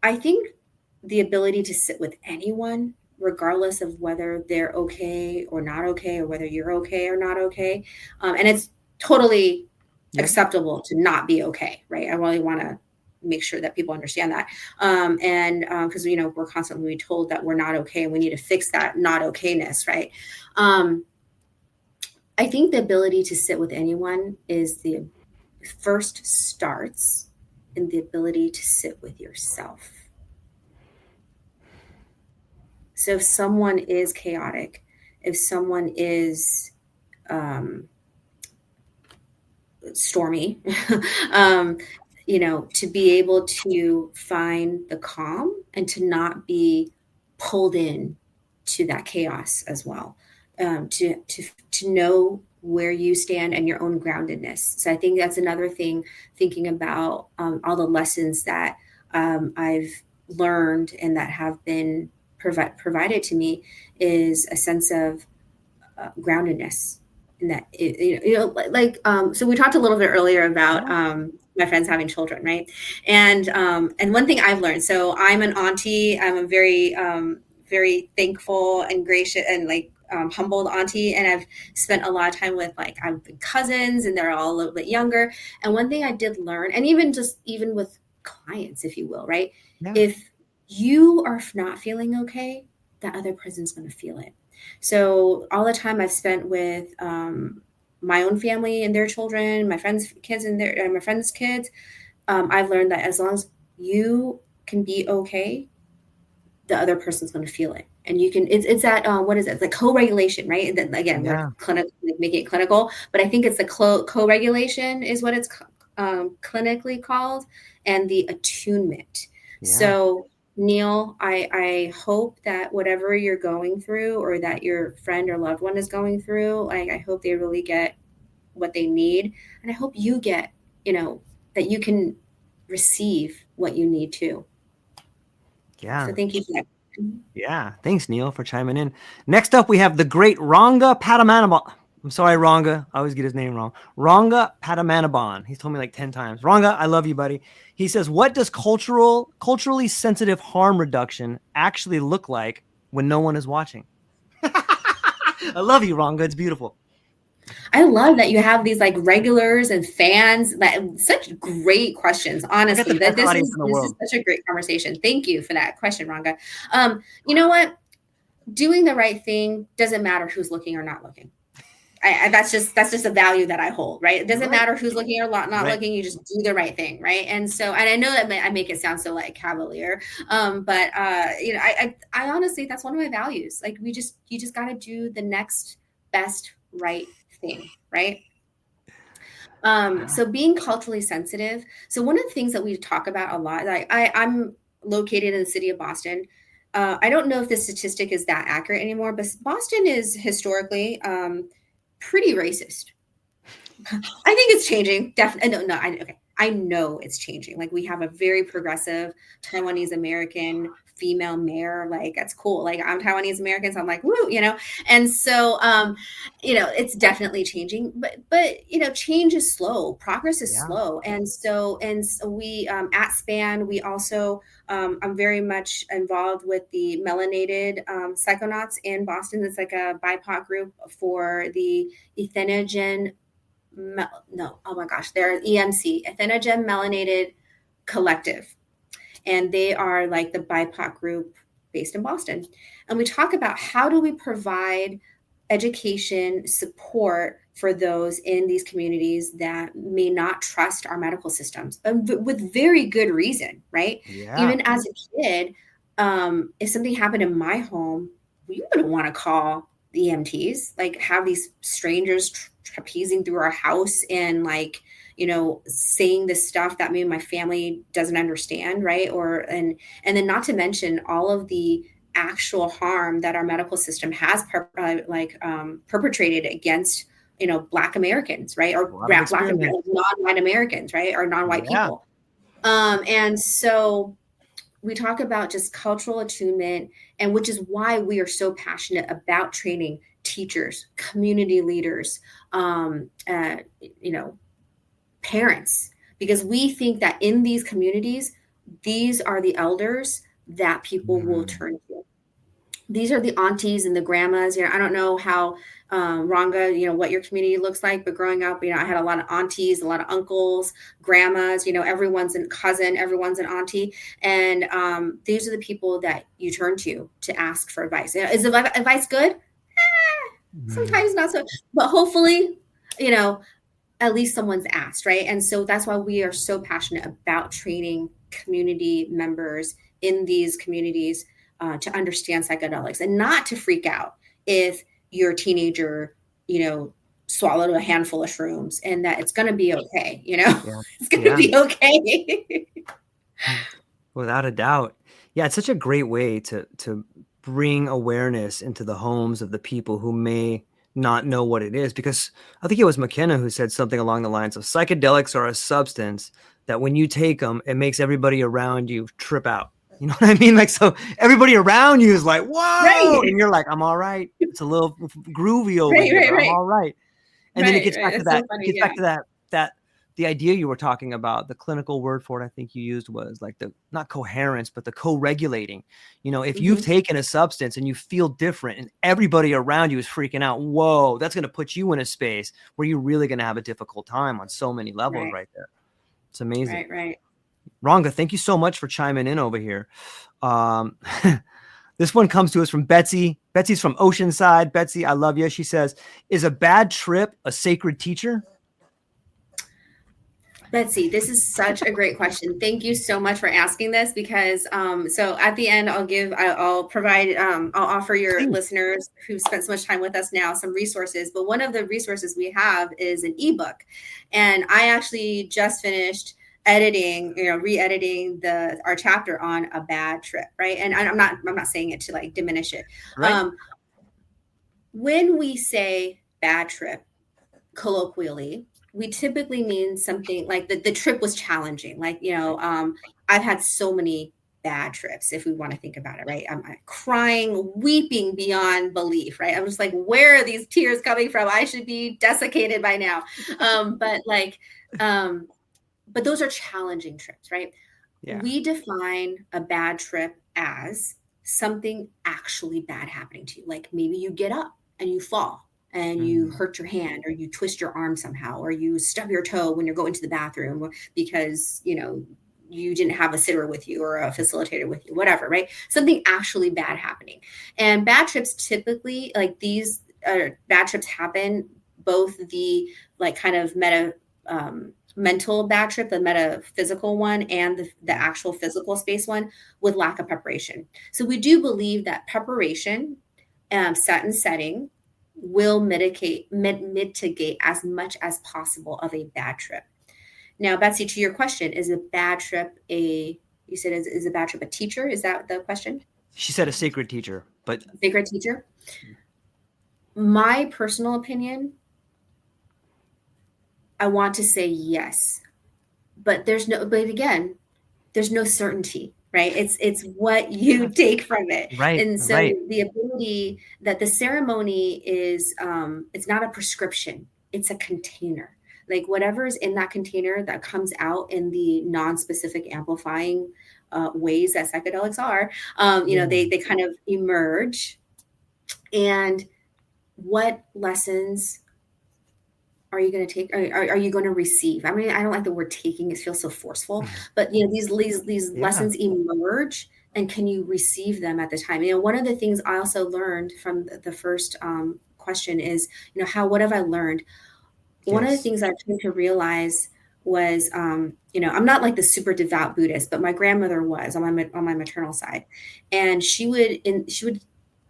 I think the ability to sit with anyone, regardless of whether they're okay or not okay, or whether you're okay or not okay, and it's totally Yeah. acceptable to not be okay, right? I really want to make sure that people understand that, and because we're constantly told that we're not okay and we need to fix that not okayness, right? Um, I think the ability to sit with anyone is the first starts in the ability to sit with yourself. So if someone is chaotic, if someone is um, stormy, um, to be able to find the calm and to not be pulled in to that chaos as well, to know where you stand and your own groundedness. So I think that's another thing, thinking about all the lessons that I've learned and that have been provided to me, is a sense of groundedness. And that so we talked a little bit earlier about Yeah. my friends having children, right? And one thing I've learned, so I'm an auntie. I'm a very thankful and gracious and humbled auntie, and I've spent a lot of time with I've been cousins, and they're all a little bit younger. And one thing I did learn, and even with clients, if you will, right? Yeah. If you are not feeling okay, that other person's going to feel it. So all the time I've spent with my own family and their children, my friends' kids and my friends' kids, I've learned that as long as you can be okay, the other person's going to feel it. And you can, it's that, what is it? It's like co-regulation, right? And then again, we're clinical, making it clinical, but I think it's the co-regulation is what it's clinically called, and the attunement. So Neil, I hope that whatever you're going through, or that your friend or loved one is going through, like, I hope they really get what they need. And I hope you get, that you can receive what you need to. Yeah. So thank you for that. Yeah. Thanks, Neil, for chiming in. Next up, we have the great Ranga Padmanabhan. I'm sorry, Ranga. I always get his name wrong. Ranga Padmanabhan. He's told me like 10 times. Ranga, I love you, buddy. He says, what does culturally sensitive harm reduction actually look like when no one is watching? I love you, Ranga. It's beautiful. I love that you have these like regulars and fans. Such great questions, honestly. This is such a great conversation. Thank you for that question, Ranga. You know what? Doing the right thing doesn't matter who's looking or not looking. That's just a value that I hold, right? It doesn't matter who's looking or not looking. You just do the right thing, right? And so, and I know that I make it sound so like cavalier, but I honestly, that's one of my values. Like, you just got to do the next best right thing, right? So being culturally sensitive. So one of the things that we talk about a lot, like I'm located in the city of Boston. I don't know if the statistic is that accurate anymore, but Boston is historically pretty racist. I think it's changing. Definitely. No, okay. I know it's changing. Like, we have a very progressive Taiwanese American female mayor. Like, that's cool. Like, I'm Taiwanese American, so I'm like, woo, And so, it's definitely changing. But change is slow. Progress is slow. And so we at SPAN, we also I'm very much involved with the melanated psychonauts in Boston. It's like a BIPOC group for the ethnogen. They're EMC, Ethnogen Melanated Collective. And they are like the BIPOC group based in Boston. And we talk about how do we provide education support for those in these communities that may not trust our medical systems, with very good reason, right? Even as a kid, if something happened in my home, we wouldn't want to call the EMTs, like have these strangers trapezing through our house and saying this stuff that maybe my family doesn't understand, right? And then not to mention all of the actual harm that our medical system has perpetrated against Black Americans, right? Or Black non-white Americans, right? Or non-white people. And so we talk about just cultural attunement, and which is why we are so passionate about training teachers, community leaders, parents, because we think that in these communities, these are the elders that people will turn to. These are the aunties and the grandmas. I don't know how Ranga, what your community looks like, but growing up, I had a lot of aunties, a lot of uncles, grandmas. Everyone's a cousin, everyone's an auntie, and these are the people that you turn to ask for advice. Is the advice good? Sometimes not so, but hopefully, at least someone's asked, right? And so that's why we are so passionate about training community members in these communities to understand psychedelics and not to freak out if your teenager, swallowed a handful of shrooms, and that it's going to be okay. It's going to be okay. Without a doubt. Yeah. It's such a great way to bring awareness into the homes of the people who may not know what it is, because I think it was McKenna who said something along the lines of psychedelics are a substance that when you take them, it makes everybody around you trip out. You know what I mean? Like, so everybody around you is like, whoa, and you're like, I'm all right. It's a little groovy over here, but I'm all right. And then it gets back to that. It gets back to that the idea you were talking about. The clinical word for it, I think you used, was like the not coherence, but the co-regulating. If you've taken a substance and you feel different, and everybody around you is freaking out, whoa, that's going to put you in a space where you're really going to have a difficult time on so many levels, right there. It's amazing. Right. Ranga, thank you so much for chiming in over here. This one comes to us from Betsy. Betsy's from Oceanside. Betsy, I love you. She says, is a bad trip a sacred teacher? Betsy, this is such a great question. Thank you so much for asking this because so at the end I'll provide I'll offer your listeners who've spent so much time with us now some resources. But one of the resources we have is an ebook, and I actually just finished editing, re-editing our chapter on a bad trip, right? And I'm not saying it to like diminish it. Right. When we say bad trip, colloquially, we typically mean something like the trip was challenging. Like, I've had so many bad trips, if we want to think about it, right? I'm crying, weeping beyond belief, right? I'm just like, where are these tears coming from? I should be desiccated by now. But those are challenging trips, right? Yeah. We define a bad trip as something actually bad happening to you. Like maybe you get up and you fall and you hurt your hand, or you twist your arm somehow, or you stub your toe when you're going to the bathroom because, you didn't have a sitter with you or a facilitator with you, whatever, right? Something actually bad happening. And bad trips typically, like these bad trips happen, both the like kind of mental bad trip, the metaphysical one, and the actual physical space one, with lack of preparation. So we do believe that preparation, set and setting, will mitigate as much as possible of a bad trip. Now, Betsy, to your question, is a bad trip is a bad trip a teacher? Is that the question? She said a sacred teacher, but sacred teacher. My personal opinion, I want to say yes, but again, there's no certainty, right? It's what you take from it. Right. And so right. the ability that the ceremony is, it's not a prescription, it's a container. Like whatever's in that container that comes out in the non-specific amplifying ways that psychedelics are, they kind of emerge. And what lessons are you going to take? Are you going to receive? I mean, I don't like the word taking. It feels so forceful, but these lessons emerge, and can you receive them at the time? One of the things I also learned from the first question is, what have I learned? Yes. One of the things I came to realize was, I'm not like the super devout Buddhist, but my grandmother was on my maternal side, and she would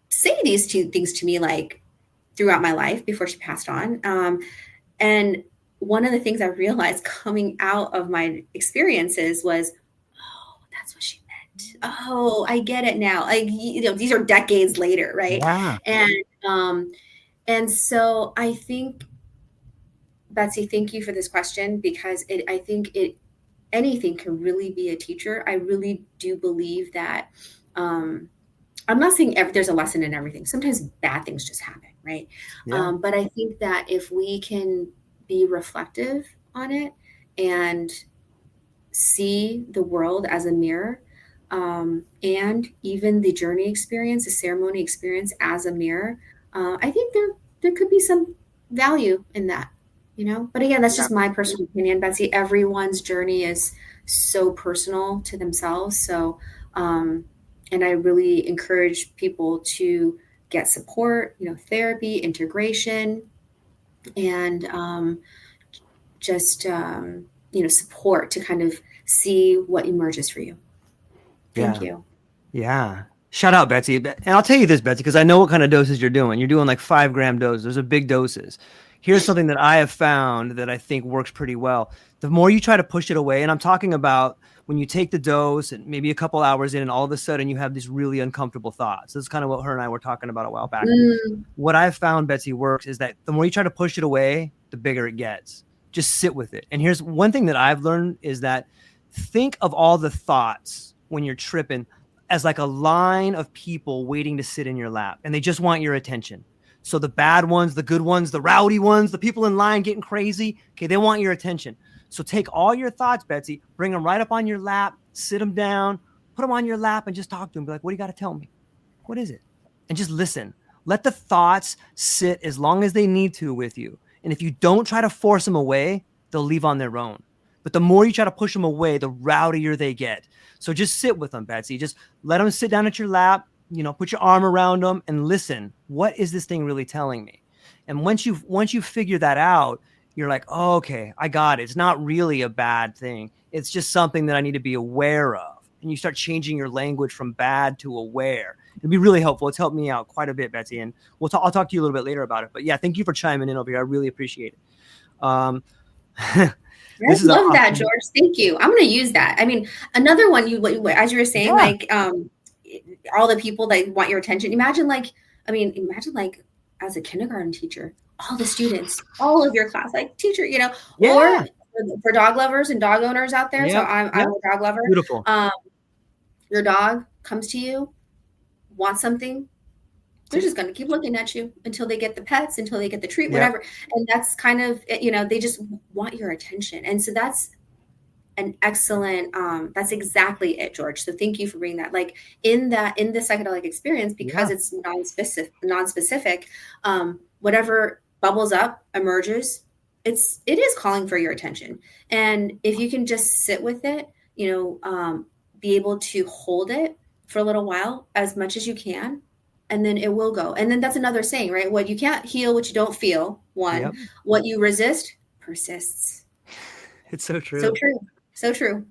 say these two things to me like throughout my life before she passed on. And one of the things I realized coming out of my experiences was, oh, that's what she meant. Oh, I get it now. Like, these are decades later, right? Yeah. And so I think, Betsy, thank you for this question, because I think anything can really be a teacher. I really do believe that, I'm not saying there's a lesson in everything. Sometimes bad things just happen, right? Yeah. But I think that if we can be reflective on it and see the world as a mirror, and even the journey experience, the ceremony experience as a mirror, I think there could be some value in that, But again, that's just my personal opinion, Betsy. Everyone's journey is so personal to themselves. So, and I really encourage people to get support, therapy, integration, and support to kind of see what emerges for you. Thank you. Yeah. Shout out, Betsy. And I'll tell you this, Betsy, because I know what kind of doses you're doing. You're doing like 5-gram doses. Those are big doses. Here's something that I have found that I think works pretty well. The more you try to push it away, and I'm talking about when you take the dose and maybe a couple hours in, and all of a sudden you have these really uncomfortable thoughts. This is kind of what her and I were talking about a while back. What I've found, Betsy, works is that the more you try to push it away, the bigger it gets. Just sit with it. And here's one thing that I've learned is that think of all the thoughts when you're tripping as like a line of people waiting to sit in your lap, and they just want your attention. So the bad ones, the good ones, the rowdy ones, the people in line getting crazy, okay, they want your attention. So take all your thoughts, Betsy, bring them right up on your lap, sit them down, put them on your lap, and just talk to them. Be like, what do you got to tell me? What is it? And just listen. Let the thoughts sit as long as they need to with you. And if you don't try to force them away, they'll leave on their own. But the more you try to push them away, the rowdier they get. So just sit with them, Betsy. Just let them sit down at your lap. put your arm around them and listen. What is this thing really telling me? And once you figure that out, you're like, oh, okay, I got it. It's not really a bad thing. It's just something that I need to be aware of. And you start changing your language from bad to aware. It'd be really helpful. It's helped me out quite a bit, Betsy. And I'll talk to you a little bit later about it. But yeah, thank you for chiming in over here. I really appreciate it. I love that, George. Thank you. I'm going to use that. I mean, another one, as you were saying, like all the people that want your attention. Imagine as a kindergarten teacher, all the students, all of your class, like teacher, or for dog lovers and dog owners out there. So I'm a dog lover. Beautiful. Your dog comes to you, wants something. They're just going to keep looking at you until they get the pets, until they get the treat, whatever. And that's kind of, they just want your attention. And so that's an excellent, that's exactly it, George. So thank you for bringing that. Like in the psychedelic experience, because it's non-specific, whatever bubbles up, emerges, it is calling for your attention. And if you can just sit with it, be able to hold it for a little while, as much as you can, and then it will go. And then that's another saying, right? What you can't heal, what you don't feel. What you resist persists. It's so true. So true. So true.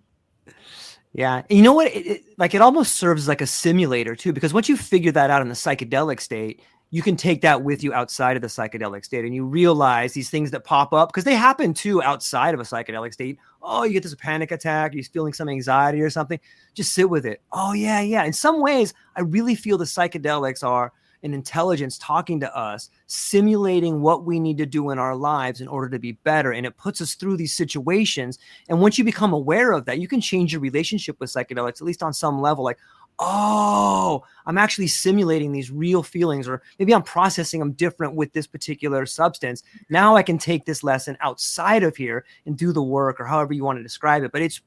Yeah. And you know what? It almost serves as like a simulator too, because once you figure that out in the psychedelic state, you can take that with you outside of the psychedelic state, and you realize these things that pop up, because they happen too outside of a psychedelic state. Oh, you get this panic attack, you're feeling some anxiety or something. Just sit with it. Oh, yeah. In some ways, I really feel the psychedelics are an intelligence talking to us, simulating what we need to do in our lives in order to be better. And it puts us through these situations. And once you become aware of that, you can change your relationship with psychedelics, at least on some level. Like, oh, I'm actually simulating these real feelings, or maybe I'm processing them different with this particular substance. Now I can take this lesson outside of here and do the work, or however you want to describe it. But it's,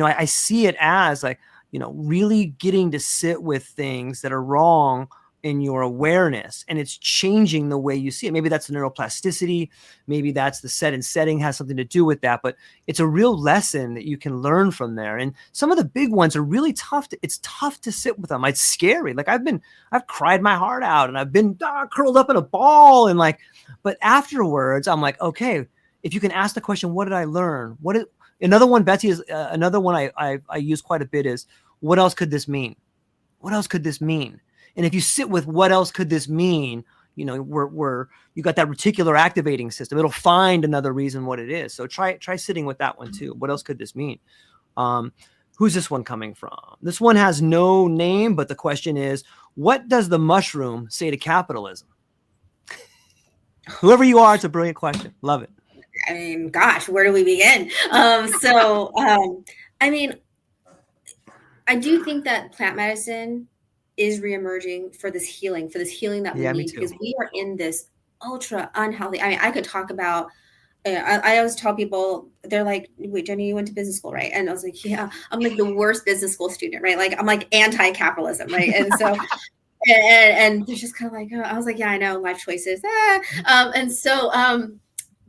I see it as like, really getting to sit with things that are wrong in your awareness, and it's changing the way you see it. Maybe that's the neuroplasticity, maybe that's the set and setting has something to do with that, but it's a real lesson that you can learn from there. And some of the big ones are really tough. It's tough to sit with them. It's scary. Like I've cried my heart out, and I've been curled up in a ball, and but afterwards I'm like, okay, if you can ask the question, what did I learn? Another one, Betsy, is another one I use quite a bit is, what else could this mean? What else could this mean? And if you sit with what else could this mean, you got that reticular activating system. It'll find another reason what it is. So try sitting with that one too. What else could this mean? Who's this one coming from? This one has no name, but the question is, what does the mushroom say to capitalism? Whoever you are, it's a brilliant question. Love it. I mean, gosh, where do we begin? I mean, I do think that plant medicine is reemerging for this healing that we need, because we are in this ultra unhealthy. I mean, I could talk about, I always tell people, they're like, wait, Jenny, you went to business school, right? And I was like, yeah, I'm like the worst business school student, right? Like I'm like anti-capitalism, right? And so, and they're just kind of like, oh. I was like, yeah, I know, life choices.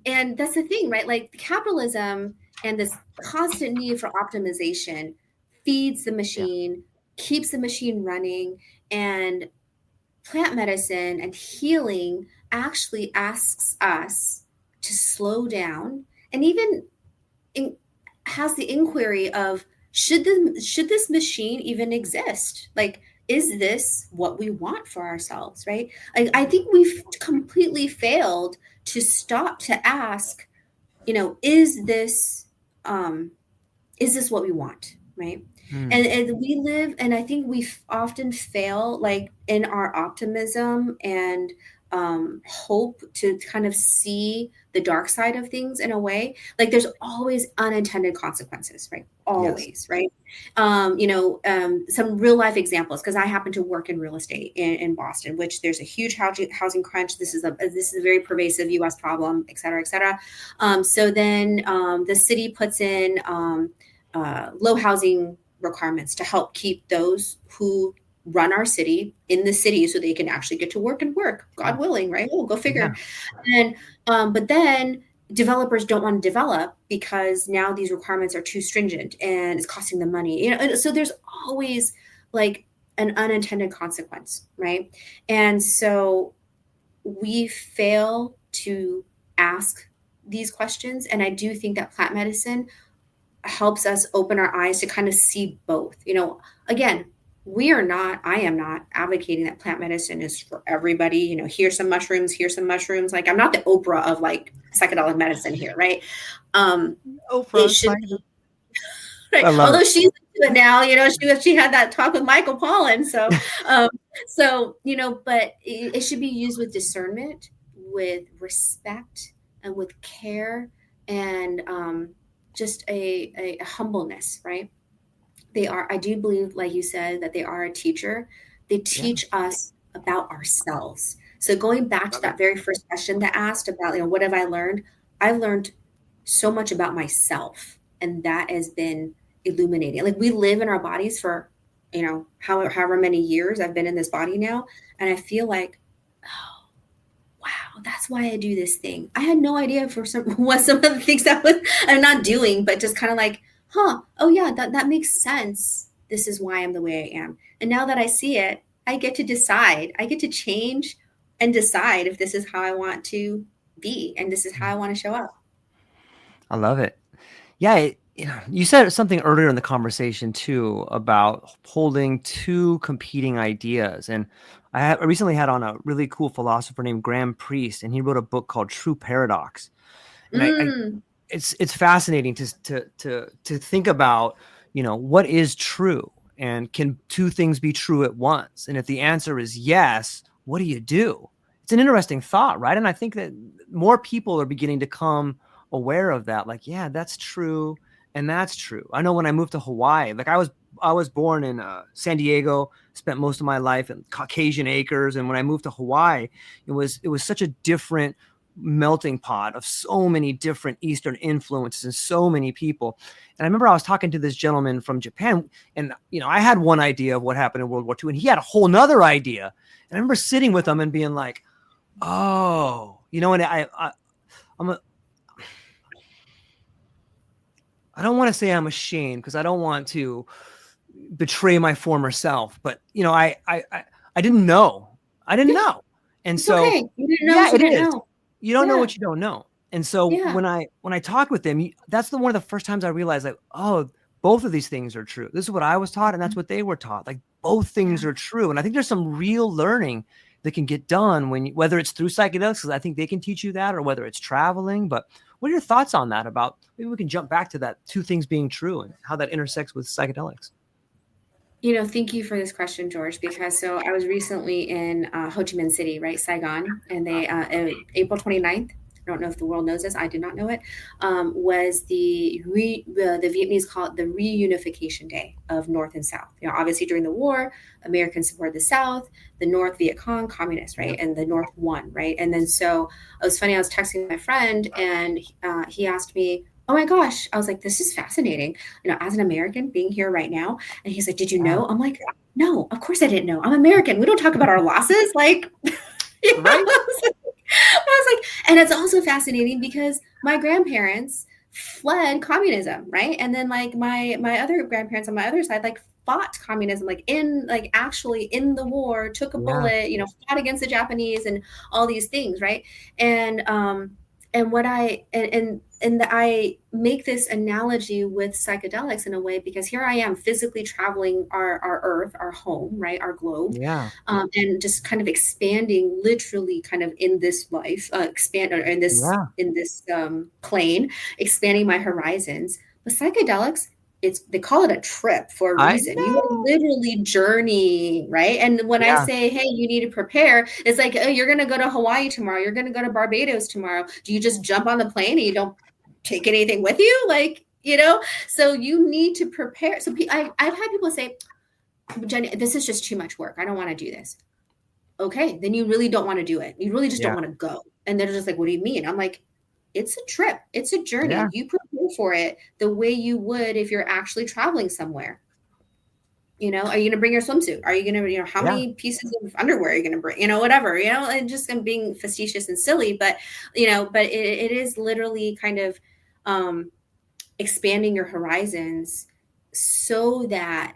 And that's the thing, right? Like capitalism and this constant need for optimization feeds the machine, keeps the machine running, and plant medicine and healing actually asks us to slow down, and even has the inquiry of, should this machine even exist? Like, is this what we want for ourselves, right? I think we've completely failed to stop to ask, is this what we want, right? And we live, and I think we often fail, like in our optimism and hope, to kind of see the dark side of things in a way. Like there's always unintended consequences, right? Always, right? Some real life examples, because I happen to work in real estate in Boston, which there's a huge housing crunch. This is a very pervasive U.S. problem, et cetera, et cetera. So then the city puts in low housing requirements to help keep those who run our city in the city, so they can actually get to work, God willing, right? Oh, go figure. Yeah. And but then developers don't want to develop because now these requirements are too stringent and it's costing them money. So there's always like an unintended consequence, right? And so we fail to ask these questions. And I do think that plant medicine helps us open our eyes to kind of see both. Again, I am not advocating that plant medicine is for everybody. Here's some mushrooms, here's some mushrooms. Like, I'm not the Oprah of like psychedelic medicine here, right? It Oprah, should psychedelic. be, right. I love Although it. she's into it now, she had that talk with Michael Pollan. But it should be used with discernment, with respect, and with care, and just a humbleness, right? I do believe, like you said, that they are a teacher. They Yeah, teach us about ourselves. So going back to love it. that very first question that asked about, what have I learned? I learned so much about myself, and that has been illuminating. Like, we live in our bodies for, however many years I've been in this body now, and I feel like, oh, wow, that's why I do this thing. I had no idea for what some of the things I'm not doing, but just kind of like, oh yeah, that makes sense. This is why I'm the way I am. And now that I see it, I get to decide. I get to change and decide if this is how I want to be, and this is how I want to show up. I love it. Yeah, you said something earlier in the conversation too about holding two competing ideas, and I recently had on a really cool philosopher named Graham Priest, and he wrote a book called True Paradox, and Mm, it's fascinating to think about, what is true, and can two things be true at once, and if the answer is yes, what do you do? It's an interesting thought, right? And I think that more people are beginning to come aware of that, like, yeah, that's true, and that's true. I know when I moved to Hawaii, like I was born in San Diego, spent most of my life in Caucasian acres, and when I moved to Hawaii, it was such a different melting pot of so many different Eastern influences and so many people. And I remember I was talking to this gentleman from Japan, and I had one idea of what happened in World War II, and he had a whole nother idea. And I remember sitting with him and being like, "Oh, and I'm a, I don't want to say I'm ashamed because I don't want to betray my former self, but I didn't know. I didn't yeah, know, and it's so okay. You didn't know yeah, what you it didn't is. know. You don't know Yeah, what you don't know. And so yeah, when I talked with them, that's one of the first times I realized, like, oh, both of these things are true. This is what I was taught, and that's what they were taught. Like, both yeah. things are true. And I think there's some real learning that can get done whether it's through psychedelics, because I think they can teach you that, or whether it's traveling. But what are your thoughts on that? About maybe we can jump back to that two things being true and how that intersects with psychedelics. Thank you for this question, George, because so I was recently in Ho Chi Minh City, right, Saigon, and they April 29th. I don't know if the world knows this. I did not know it. Was the Vietnamese call it the reunification day of North and South. Obviously during the war, Americans supported the South, the North Viet Cong communists, right, Yep. and the North won, right. And then so it was funny. I was texting my friend, and he asked me, "Oh my gosh!" I was like, "This is fascinating." As an American being here right now. And he's like, "Did you Yeah. know?" I'm like, "No, of course I didn't know. I'm American. We don't talk about our losses." Like, Right. I was like, and it's also fascinating because my grandparents fled communism, right? And then like my other grandparents on my other side, like fought communism, like actually in the war, took a Yeah. bullet, fought against the Japanese and all these things, right? And what I make this analogy with psychedelics in a way because here I am physically traveling our earth, our home, right, our globe, Yeah. and just kind of expanding, literally, kind of in this life, expand or Yeah. in this plane, expanding my horizons. But psychedelics, they call it a trip for a I reason. You are know. literally journeying, right? And when I Yeah. say, "Hey, you need to prepare," it's like, "Oh, you're going to go to Hawaii tomorrow. You're going to go to Barbados tomorrow." Do you just jump on the plane and you don't take anything with you? So you need to prepare. So I've had people say, "Jenny, this is just too much work. I don't want to do this." Okay, then you really don't want to do it. You really just don't Yeah. want to go. And they're just like, "What do you mean?" I'm like, "It's a trip. It's a Yeah. journey. You prepare for it the way you would if you're actually traveling somewhere. Are you going to bring your swimsuit? Are you going to, how Yeah. many pieces of underwear are you going to bring? Whatever, and just I'm being facetious and silly, but it is literally kind of expanding your horizons so that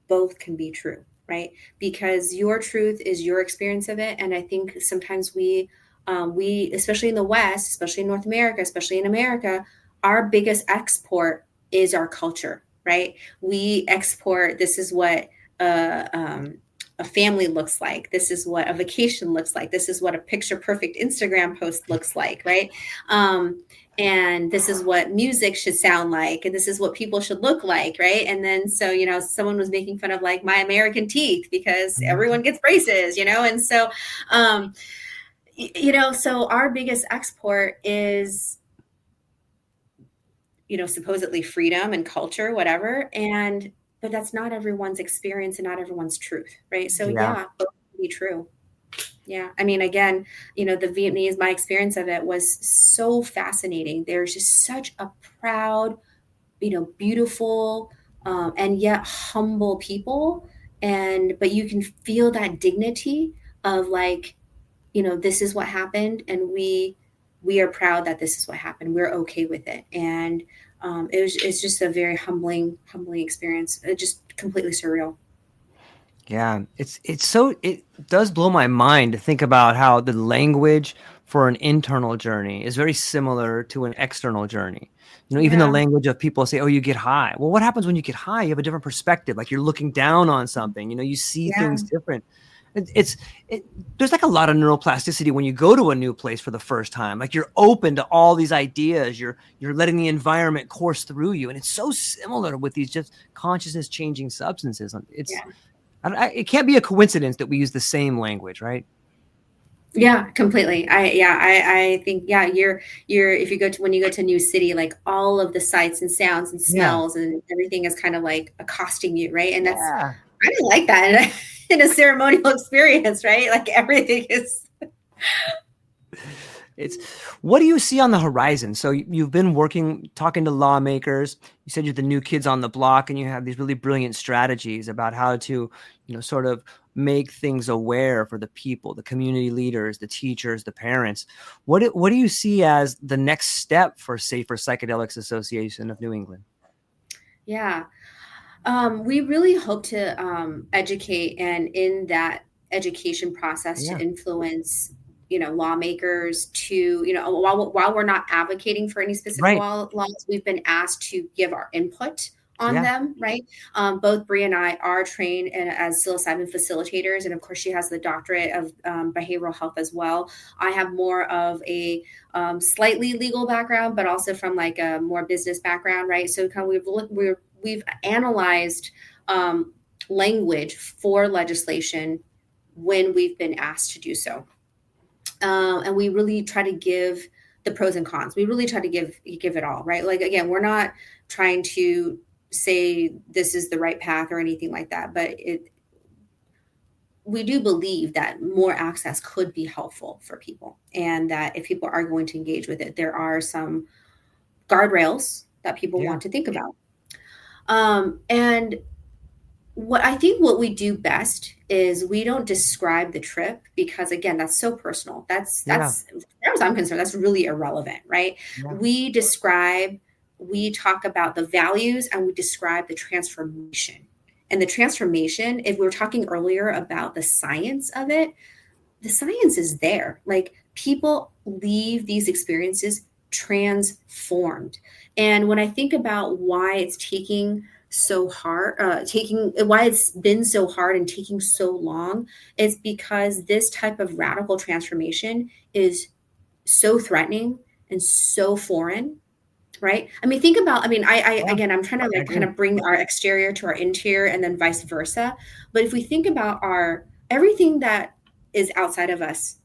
both can be true. right? Because your truth is your experience of it. And I think sometimes we, especially in the West, especially in North America, especially in America, our biggest export is our culture, right? We export, this is what a family looks like. This is what a vacation looks like. This is what a picture perfect Instagram post looks like, right? And this is what music should sound like, and this is what people should look like, right? And then so someone was making fun of like my American teeth because everyone gets braces, and so so our biggest export is supposedly freedom and culture, whatever, but that's not everyone's experience and not everyone's truth, right? So Yeah. yeah, both can be true. Yeah. I mean, again, the Vietnamese, my experience of it was so fascinating. There's just such a proud, beautiful, and yet humble people. But you can feel that dignity of like, this is what happened. And we are proud that this is what happened. We're okay with it. And it's just a very humbling experience. Just completely surreal. Yeah, it does blow my mind to think about how the language for an internal journey is very similar to an external journey. Even the Yeah. language of people say, "Oh, you get high." Well, what happens when you get high? You have a different perspective. Like you're looking down on something. You see Yeah. things different. It, there's like a lot of neuroplasticity when you go to a new place for the first time. Like you're open to all these ideas. You're letting the environment course through you, and it's so similar with these just consciousness changing substances. Yeah. It can't be a coincidence that we use the same language, right? Yeah, completely. I think, yeah, if you go to, when you go to a new city, like all of the sights and sounds and Yeah. smells and everything is kind of like accosting you, right? And that's, Yeah. I didn't like that in a ceremonial experience, right? Like everything is. It's what do you see on the horizon? So you've been talking to lawmakers. You said you're the new kids on the block, and you have these really brilliant strategies about how to, sort of make things aware for the people, the community leaders, the teachers, the parents. What do you see as the next step for Safer Psychedelics Association of New England? Yeah. We really hope to educate, and in that education process to Yeah. influence, lawmakers to, while we're not advocating for any specific Right. laws, we've been asked to give our input on Yeah. them, right? Both Bree and I are trained as psilocybin facilitators, and of course, she has the doctorate of behavioral health as well. I have more of a slightly legal background, but also from like a more business background, right? So kind of we've analyzed language for legislation when we've been asked to do so, and we really try to give the pros and cons. We really try to give it all, right? Like again, we're not trying to say this is the right path or anything like that, but we do believe that more access could be helpful for people, and that if people are going to engage with it, there are some guardrails that people Yeah. want to think about. And what we do best is we don't describe the trip, because again, that's so personal. That's Yeah. as far as I'm concerned, that's really irrelevant, right? Yeah. We talk about the values, and we describe the transformation. And the transformation, if we were talking earlier about the science of it, the science is there. Like people leave these experiences transformed. And when I think about why it's taking so hard, why it's been so hard and taking so long, it's because this type of radical transformation is so threatening and so foreign, right? I mean, think about, I mean, I Yeah. again, I'm trying to I like kind agree. of bring our exterior to our interior and then vice versa. But if we think about everything that is outside of us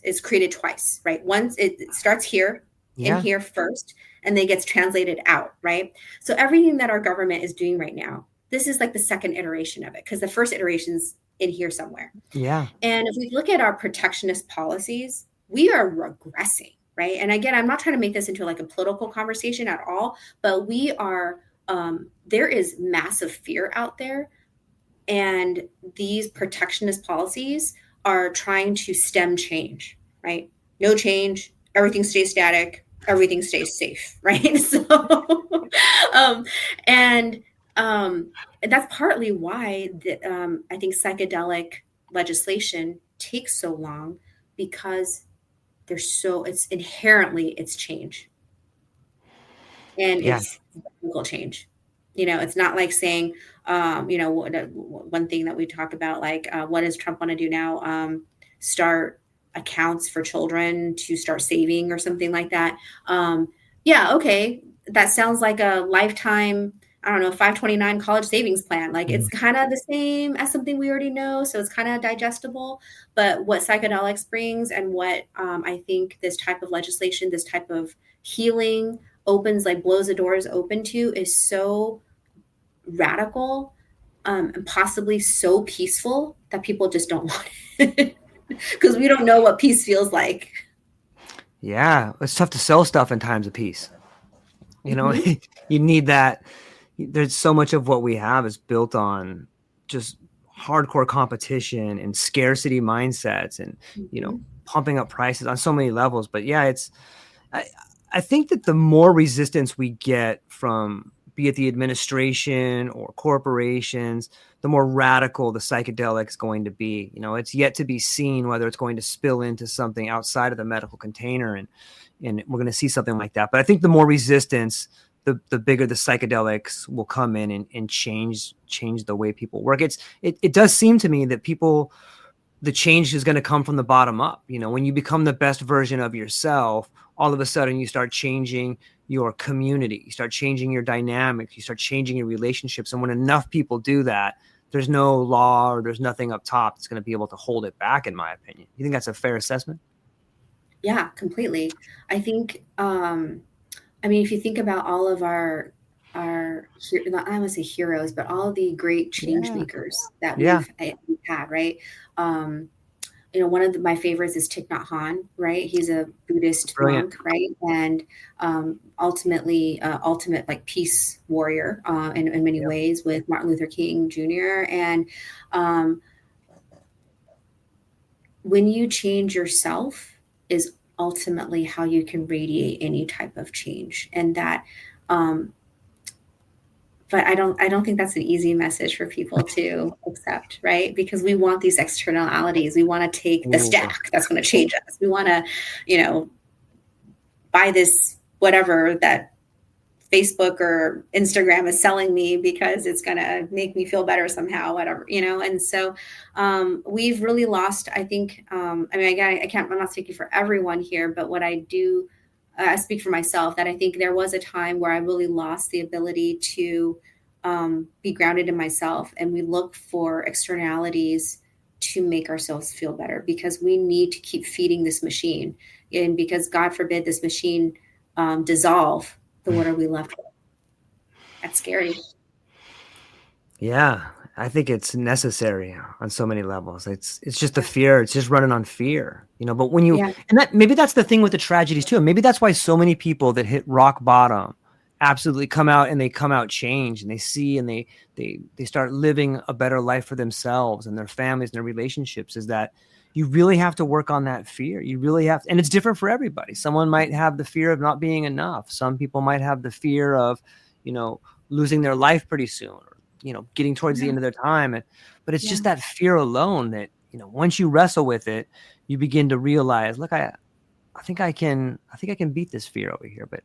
is created twice, right? Once it starts here, in Yeah. here first, and then gets translated out, right? So everything that our government is doing right now, this is like the second iteration of it, because the first iteration's in here somewhere. Yeah. And if we look at our protectionist policies, we are regressing, right? And again, I'm not trying to make this into like a political conversation at all, but we are, there is massive fear out there. And these protectionist policies are trying to stem change, right? No change, everything stays static, everything stays safe, right? So, um, and And that's partly why I think psychedelic legislation takes so long, because it's inherently it's change, and Yeah. it's technical change. It's not like saying, one thing that we talk about, like, what does Trump want to do now? Start accounts for children to start saving or something like that. Yeah, okay, that sounds like a lifetime, I don't know, 529 college savings plan. Like, it's Mhm. kind of the same as something we already know, so it's kind of digestible. But what psychedelics brings, and what I think this type of legislation, this type of healing opens, like blows the doors open to, is so radical, and possibly so peaceful, that people just don't want it because we don't know what peace feels like. Yeah. It's tough to sell stuff in times of peace. Mm-hmm. You need that. There's so much of what we have is built on just hardcore competition and scarcity mindsets and, Mm-hmm. pumping up prices on so many levels. But yeah, I, I think that the more resistance we get from, be it the administration or corporations, the more radical the psychedelic is going to be. It's yet to be seen whether it's going to spill into something outside of the medical container, and we're going to see something like that. But I think the more resistance, the bigger the psychedelics will come in and change the way people work. It does seem to me that the change is going to come from the bottom up. When you become the best version of yourself, all of a sudden you start changing your community, you start changing your dynamics, you start changing your relationships. And when enough people do that, there's no law or there's nothing up top that's going to be able to hold it back, in my opinion. You think that's a fair assessment? Yeah, completely. I think, I mean, if you think about all of not, I want to say heroes, but all of the great change Yeah. makers that Yeah. we've had, right? Um, one of my favorites is Thich Nhat Hanh, right? He's a Buddhist Brilliant. monk, right? And ultimately, ultimate like peace warrior, in many Yep. ways, with Martin Luther King Jr. And um, when you change yourself is ultimately how you can radiate any type of change. And that, um, but I don't think that's an easy message for people to accept, right? Because we want these externalities. We want to take the Ooh. stack that's going to change us. We want to, you know, buy this whatever that Facebook or Instagram is selling me, because it's going to make me feel better somehow, whatever. And so we've really lost, I think, I mean, again, I'm not speaking for everyone here, but what I do, I speak for myself, that I think there was a time where I really lost the ability to be grounded in myself. And we look for externalities to make ourselves feel better, because we need to keep feeding this machine. And because, God forbid, this machine dissolve, then what are we left with? That's scary. Yeah, I think it's necessary on so many levels. It's just the Yeah. fear. It's just running on fear. But Yeah. and that maybe that's the thing with the tragedies too. And maybe that's why so many people that hit rock bottom absolutely come out, and they come out changed, and they see, and they start living a better life for themselves and their families and their relationships. Is that you really have to work on that fear. You really have to, and it's different for everybody. Someone might have the fear of not being enough. Some people might have the fear of, losing their life pretty soon, or getting towards the Yeah. end of their time. But it's Yeah. just that fear alone that, once you wrestle with it, you begin to realize, look, I think I can beat this fear over here. But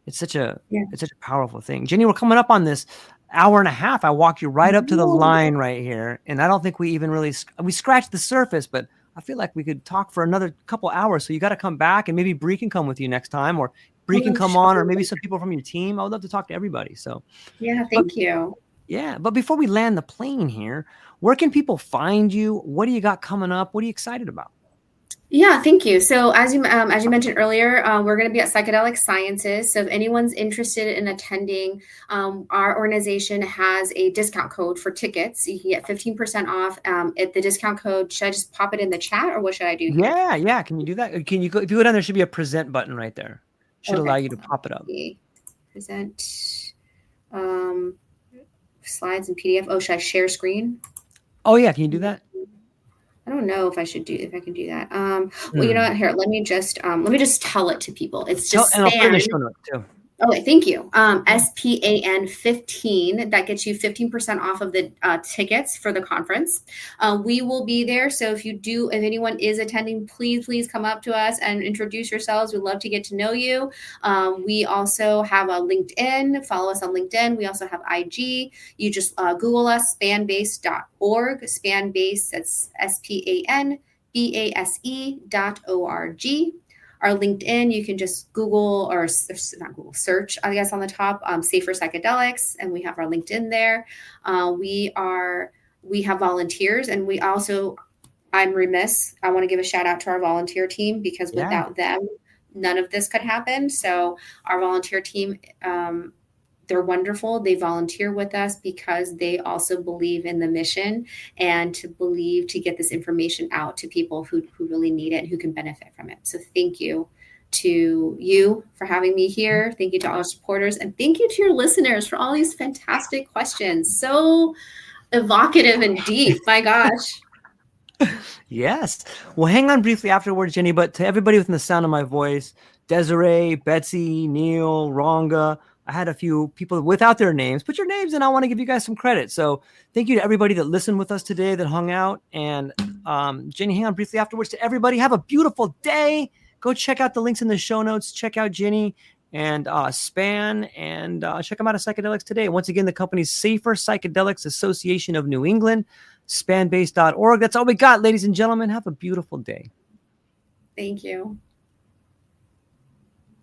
it's such a Yeah. it's such a powerful thing. Jenny, we're coming up on this hour and a half. I walked you right up to the No. line right here, and I don't think we even really we scratched the surface. But I feel like we could talk for another couple hours. So you got to come back, and maybe Bree can come with you next time, or Bree can Oh, come on, or sure. maybe some people from your team. I would love to talk to everybody. So, Yeah. but Thank you. yeah, but before we land the plane here, where can people find you? What do you got coming up? What are you excited about? Yeah, thank you. So as you mentioned earlier, we're going to be at Psychedelic Sciences. So if anyone's interested in attending, our organization has a discount code for tickets. You can get 15% off. If the discount code, should I just pop it in the chat, or what should I do here? Yeah, yeah. Can you do that? Can you go, if you go down, there should be a present button right there. Should allow Okay, you to hold on. pop it up. Present um, slides and PDF. Oh, should I share screen? Oh yeah, can you do that? I don't know if I can do that. Well, you know Hmm. what? Here, let me just tell it to people. It's Tell, just and I'll put it in the span. show notes too. Okay, thank you. SPAN 15. That gets you 15% off of the tickets for the conference. We will be there. So if anyone is attending, please come up to us and introduce yourselves. We'd love to get to know you. We also have a LinkedIn. Follow us on LinkedIn. We also have IG. You just Google us, spanbase.org. Spanbase, that's SPANBASE.org. Our LinkedIn, you can just Google or not Google, search, I guess, on the top, Safer Psychedelics, and we have our LinkedIn there. We have volunteers, and we also, I'm remiss, I want to give a shout out to our volunteer team, because without them, none of this could happen. So our volunteer team, they're wonderful. They volunteer with us because they also believe in the mission and to get this information out to people who really need it and who can benefit from it. So thank you to you for having me here. Thank you to all our supporters, and thank you to your listeners for all these fantastic questions. So evocative and deep. My gosh. Yes. Well, hang on briefly afterwards, Jenny, but to everybody within the sound of my voice, Desiree, Betsy, Neil, Ronga, I had a few people without their names. Put your names in. I want to give you guys some credit. So thank you to everybody that listened with us today, that hung out. And Jenny, hang on briefly afterwards. To everybody, have a beautiful day. Go check out the links in the show notes. Check out Jenny and Span, and check them out at Psychedelics today. Once again, the company's Safer Psychedelics Association of New England, spanbase.org. That's all we got, ladies and gentlemen. Have a beautiful day. Thank you.